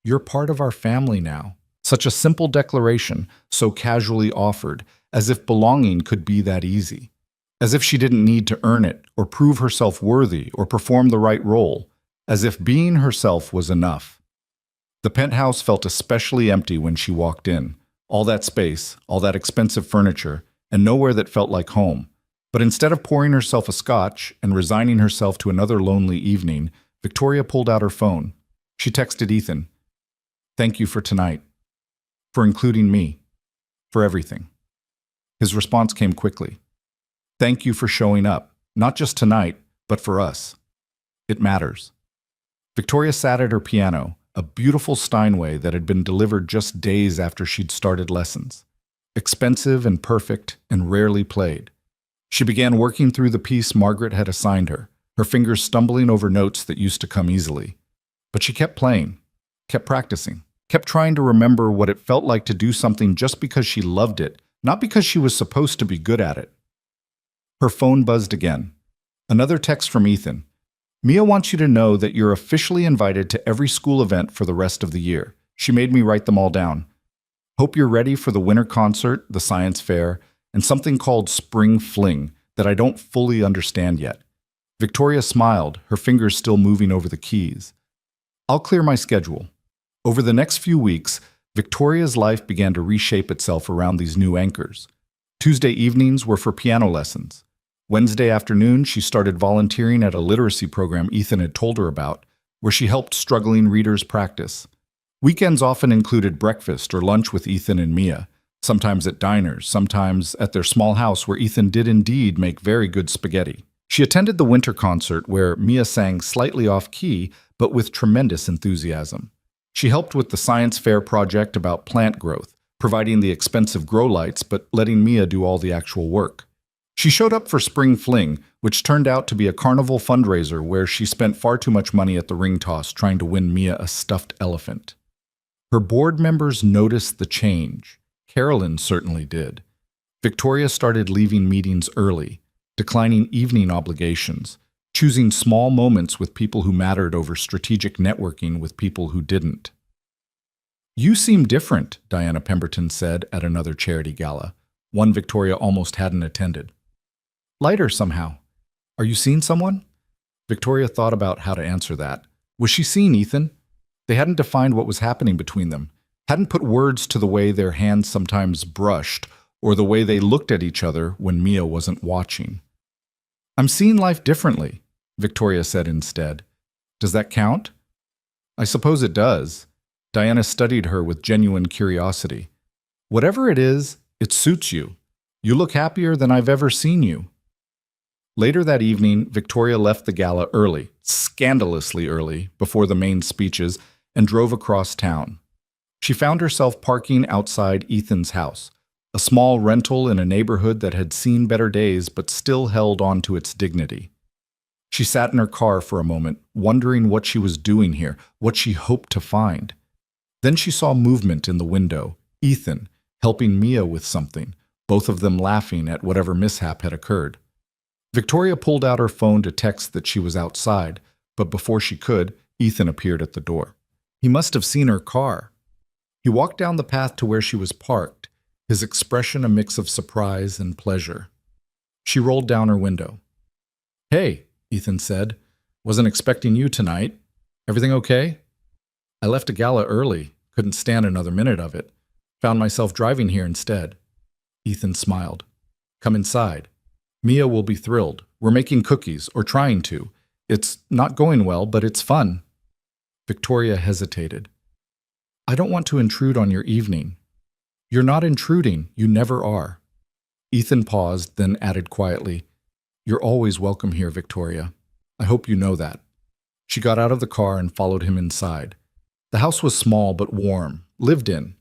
You're part of our family now. Such a simple declaration, so casually offered, as if belonging could be that easy. As if she didn't need to earn it, or prove herself worthy, or perform the right role. As if being herself was enough. The penthouse felt especially empty when she walked in. All that space, all that expensive furniture, and nowhere that felt like home. But instead of pouring herself a scotch and resigning herself to another lonely evening, Victoria pulled out her phone. She texted Ethan, "Thank you for tonight. For including me. For everything." His response came quickly. "Thank you for showing up, not just tonight, but for us. It matters." Victoria sat at her piano, a beautiful Steinway that had been delivered just days after she'd started lessons. Expensive and perfect and rarely played. She began working through the piece Margaret had assigned her, her fingers stumbling over notes that used to come easily. But she kept playing, kept practicing, kept trying to remember what it felt like to do something just because she loved it, not because she was supposed to be good at it. Her phone buzzed again. Another text from Ethan. "Mia wants you to know that you're officially invited to every school event for the rest of the year. She made me write them all down. Hope you're ready for the winter concert, the science fair, and something called Spring Fling that I don't fully understand yet." Victoria smiled, her fingers still moving over the keys. "I'll clear my schedule." Over the next few weeks, Victoria's life began to reshape itself around these new anchors. Tuesday evenings were for piano lessons. Wednesday afternoon, she started volunteering at a literacy program Ethan had told her about, where she helped struggling readers practice. Weekends often included breakfast or lunch with Ethan and Mia, sometimes at diners, sometimes at their small house where Ethan did indeed make very good spaghetti. She attended the winter concert where Mia sang slightly off-key, but with tremendous enthusiasm. She helped with the science fair project about plant growth, providing the expensive grow lights but letting Mia do all the actual work. She showed up for Spring Fling, which turned out to be a carnival fundraiser where she spent far too much money at the ring toss trying to win Mia a stuffed elephant. Her board members noticed the change. Carolyn certainly did. Victoria started leaving meetings early, declining evening obligations, choosing small moments with people who mattered over strategic networking with people who didn't. "You seem different," Diana Pemberton said at another charity gala, one Victoria almost hadn't attended. "Lighter somehow. Are you seeing someone?" Victoria thought about how to answer that. Was she seeing Ethan? They hadn't defined what was happening between them, hadn't put words to the way their hands sometimes brushed or the way they looked at each other when Mia wasn't watching. "I'm seeing life differently," Victoria said instead. "Does that count?" "I suppose it does." Diana studied her with genuine curiosity. "Whatever it is, it suits you. You look happier than I've ever seen you." Later that evening, Victoria left the gala early, scandalously early, before the main speeches, and drove across town. She found herself parking outside Ethan's house, a small rental in a neighborhood that had seen better days but still held on to its dignity. She sat in her car for a moment, wondering what she was doing here, what she hoped to find. Then she saw movement in the window, Ethan helping Mia with something, both of them laughing at whatever mishap had occurred. Victoria pulled out her phone to text that she was outside, but before she could, Ethan appeared at the door. He must have seen her car. He walked down the path to where she was parked, his expression a mix of surprise and pleasure. She rolled down her window. "Hey," Ethan said. "Wasn't expecting you tonight. Everything okay?" "I left a gala early, couldn't stand another minute of it. Found myself driving here instead." Ethan smiled. "Come inside. Mia will be thrilled. We're making cookies, or trying to. It's not going well, but it's fun." Victoria hesitated. "I don't want to intrude on your evening." "You're not intruding. You never are." Ethan paused, then added quietly, "You're always welcome here, Victoria. I hope you know that." She got out of the car and followed him inside. The house was small but warm, lived in.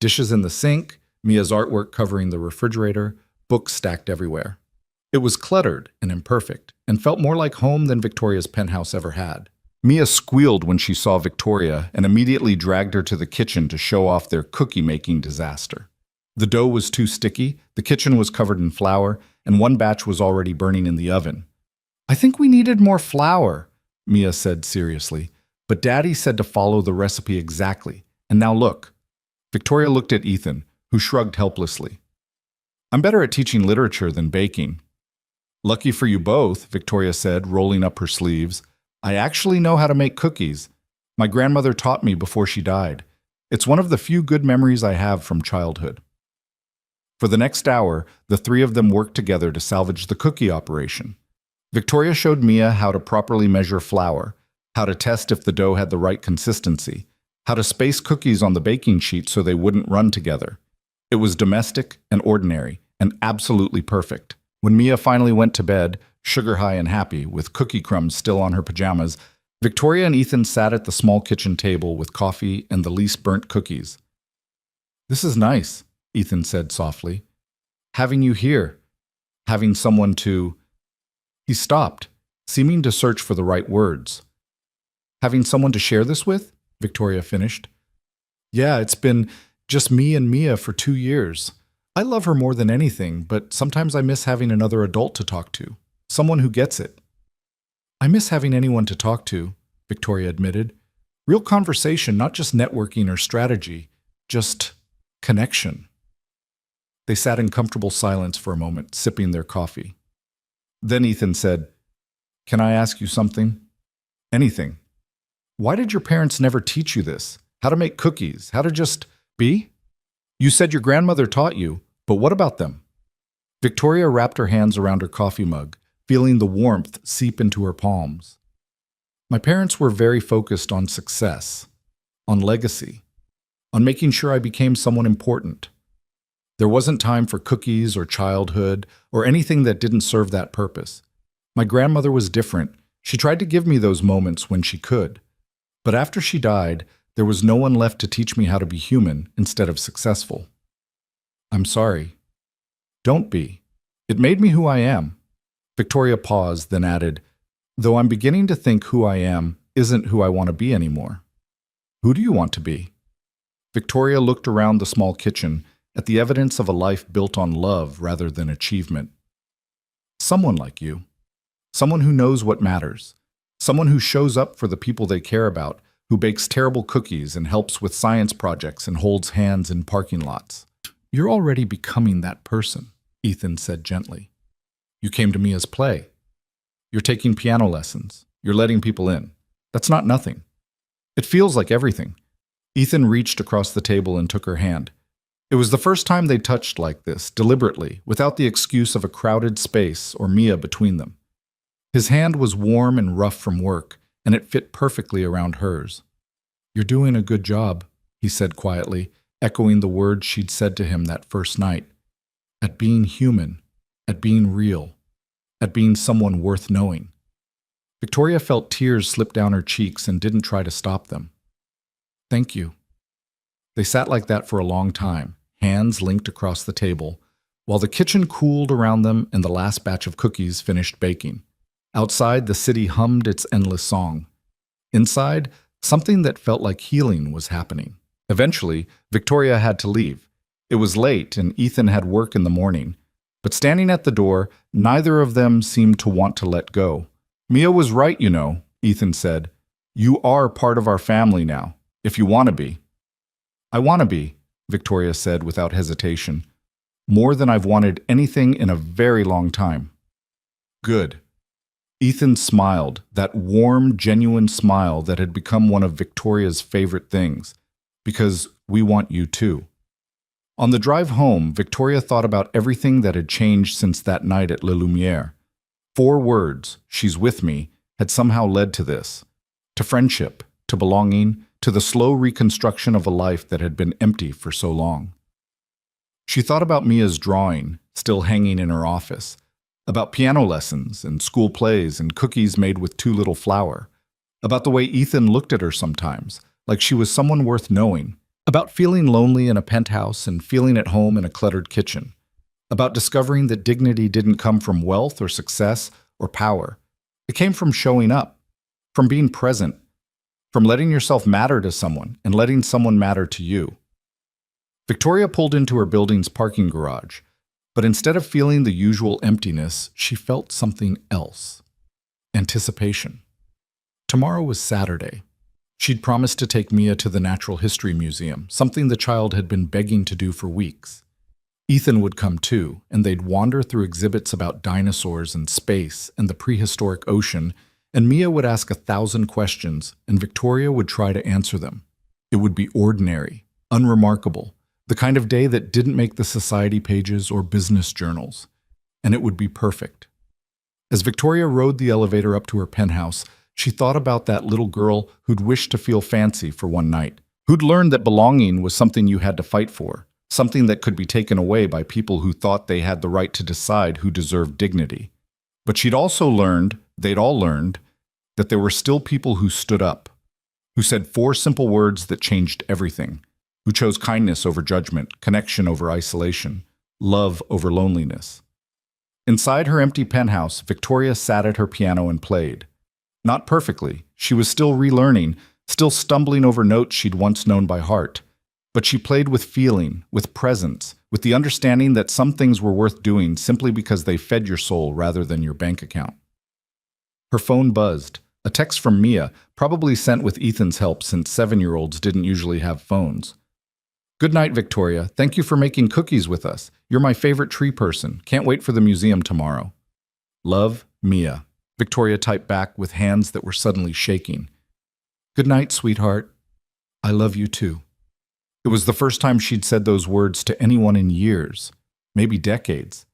Dishes in the sink, Mia's artwork covering the refrigerator, books stacked everywhere. It was cluttered and imperfect, and felt more like home than Victoria's penthouse ever had. Mia squealed when she saw Victoria and immediately dragged her to the kitchen to show off their cookie-making disaster. The dough was too sticky, the kitchen was covered in flour, and one batch was already burning in the oven. I think we needed more flour, Mia said seriously, but Daddy said to follow the recipe exactly. And now look. Victoria looked at Ethan, who shrugged helplessly. I'm better at teaching literature than baking. Lucky for you both, Victoria said, rolling up her sleeves. I actually know how to make cookies. My grandmother taught me before she died. It's one of the few good memories I have from childhood. For the next hour, the three of them worked together to salvage the cookie operation. Victoria showed Mia how to properly measure flour, how to test if the dough had the right consistency, how to space cookies on the baking sheet so they wouldn't run together. It was domestic and ordinary and absolutely perfect. When Mia finally went to bed, sugar high and happy, with cookie crumbs still on her pajamas, Victoria and Ethan sat at the small kitchen table with coffee and the least burnt cookies. This is nice, Ethan said softly. Having you here, having someone to... He stopped, seeming to search for the right words. Having someone to share this with? Victoria finished. Yeah, it's been just me and Mia for 2 years. I love her more than anything, but sometimes I miss having another adult to talk to, someone who gets it. I miss having anyone to talk to, Victoria admitted. Real conversation, not just networking or strategy, just connection. They sat in comfortable silence for a moment, sipping their coffee. Then Ethan said, Can I ask you something? Anything. Why did your parents never teach you this? How to make cookies? How to just be? You said your grandmother taught you, but what about them? Victoria wrapped her hands around her coffee mug, feeling the warmth seep into her palms. My parents were very focused on success, on legacy, on making sure I became someone important. There wasn't time for cookies or childhood or anything that didn't serve that purpose. My grandmother was different. She tried to give me those moments when she could. But after she died, there was no one left to teach me how to be human instead of successful. I'm sorry. Don't be. It made me who I am. Victoria paused, then added, Though I'm beginning to think who I am isn't who I want to be anymore. Who do you want to be? Victoria looked around the small kitchen at the evidence of a life built on love rather than achievement. Someone like you. Someone who knows what matters. Someone who shows up for the people they care about, who bakes terrible cookies and helps with science projects and holds hands in parking lots. You're already becoming that person, Ethan said gently. You came to Mia's play. You're taking piano lessons. You're letting people in. That's not nothing. It feels like everything. Ethan reached across the table and took her hand. It was the first time they touched like this, deliberately, without the excuse of a crowded space or Mia between them. His hand was warm and rough from work, and it fit perfectly around hers. You're doing a good job, he said quietly, echoing the words she'd said to him that first night. At being human, at being real, at being someone worth knowing. Victoria felt tears slip down her cheeks and didn't try to stop them. Thank you. They sat like that for a long time, hands linked across the table, while the kitchen cooled around them and the last batch of cookies finished baking. Outside, the city hummed its endless song. Inside, something that felt like healing was happening. Eventually, Victoria had to leave. It was late and Ethan had work in the morning. But standing at the door, neither of them seemed to want to let go. Mia was right, you know, Ethan said. You are part of our family now, if you want to be. I want to be, Victoria said without hesitation. More than I've wanted anything in a very long time. Good. Ethan smiled, that warm, genuine smile that had become one of Victoria's favorite things. Because we want you too. On the drive home, Victoria thought about everything that had changed since that night at Le Lumiere. 4 words, she's with me, had somehow led to this. To friendship, to belonging, to the slow reconstruction of a life that had been empty for so long. She thought about Mia's drawing, still hanging in her office, about piano lessons and school plays and cookies made with too little flour, about the way Ethan looked at her sometimes, like she was someone worth knowing, about feeling lonely in a penthouse and feeling at home in a cluttered kitchen, about discovering that dignity didn't come from wealth or success or power. It came from showing up, from being present, from letting yourself matter to someone and letting someone matter to you. Victoria pulled into her building's parking garage, but instead of feeling the usual emptiness, she felt something else. Anticipation. Tomorrow was Saturday. She'd promised to take Mia to the Natural History Museum, something the child had been begging to do for weeks. Ethan would come too, and they'd wander through exhibits about dinosaurs and space and the prehistoric ocean, and Mia would ask 1,000 questions, and Victoria would try to answer them. It would be ordinary, unremarkable, the kind of day that didn't make the society pages or business journals, and it would be perfect. As Victoria rode the elevator up to her penthouse, she thought about that little girl who'd wished to feel fancy for one night, who'd learned that belonging was something you had to fight for, something that could be taken away by people who thought they had the right to decide who deserved dignity. But she'd also learned, they'd all learned, that there were still people who stood up, who said 4 simple words that changed everything, who chose kindness over judgment, connection over isolation, love over loneliness. Inside her empty penthouse, Victoria sat at her piano and played. Not perfectly. She was still relearning, still stumbling over notes she'd once known by heart. But she played with feeling, with presence, with the understanding that some things were worth doing simply because they fed your soul rather than your bank account. Her phone buzzed. A text from Mia, probably sent with Ethan's help since 7-year-olds didn't usually have phones. "Good night, Victoria. Thank you for making cookies with us. You're my favorite tree person. Can't wait for the museum tomorrow. Love, Mia." Victoria typed back with hands that were suddenly shaking. "Good night, sweetheart. I love you too." It was the first time she'd said those words to anyone in years, maybe decades.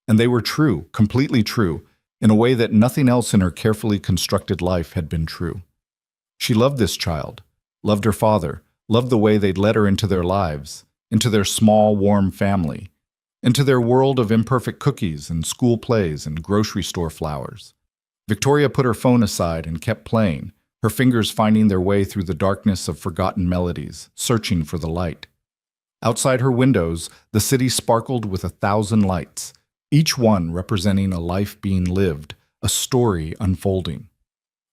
And they were true, completely true, in a way that nothing else in her carefully constructed life had been true. She loved this child, loved her father, loved the way they'd let her into their lives, into their small, warm family, into their world of imperfect cookies and school plays and grocery store flowers. Victoria put her phone aside and kept playing, her fingers finding their way through the darkness of forgotten melodies, searching for the light. Outside her windows, the city sparkled with 1,000 lights, each one representing a life being lived, a story unfolding.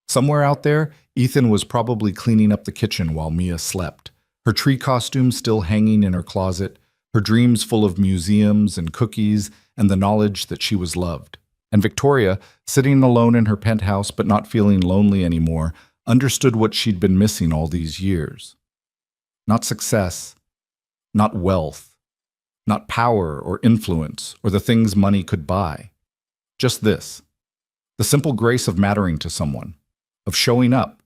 Somewhere out there, Ethan was probably cleaning up the kitchen while Mia slept, her tree costume still hanging in her closet, her dreams full of museums and cookies and the knowledge that she was loved. And Victoria, sitting alone in her penthouse but not feeling lonely anymore, understood what she'd been missing all these years. Not success, not wealth, not power or influence or the things money could buy. Just this, the simple grace of mattering to someone, of showing up,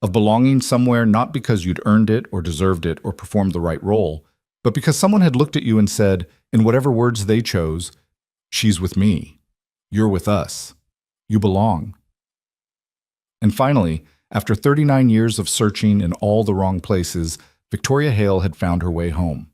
of belonging somewhere not because you'd earned it or deserved it or performed the right role, but because someone had looked at you and said, in whatever words they chose, "She's with me. You're with us. You belong." And finally, after 39 years of searching in all the wrong places, Victoria Hale had found her way home.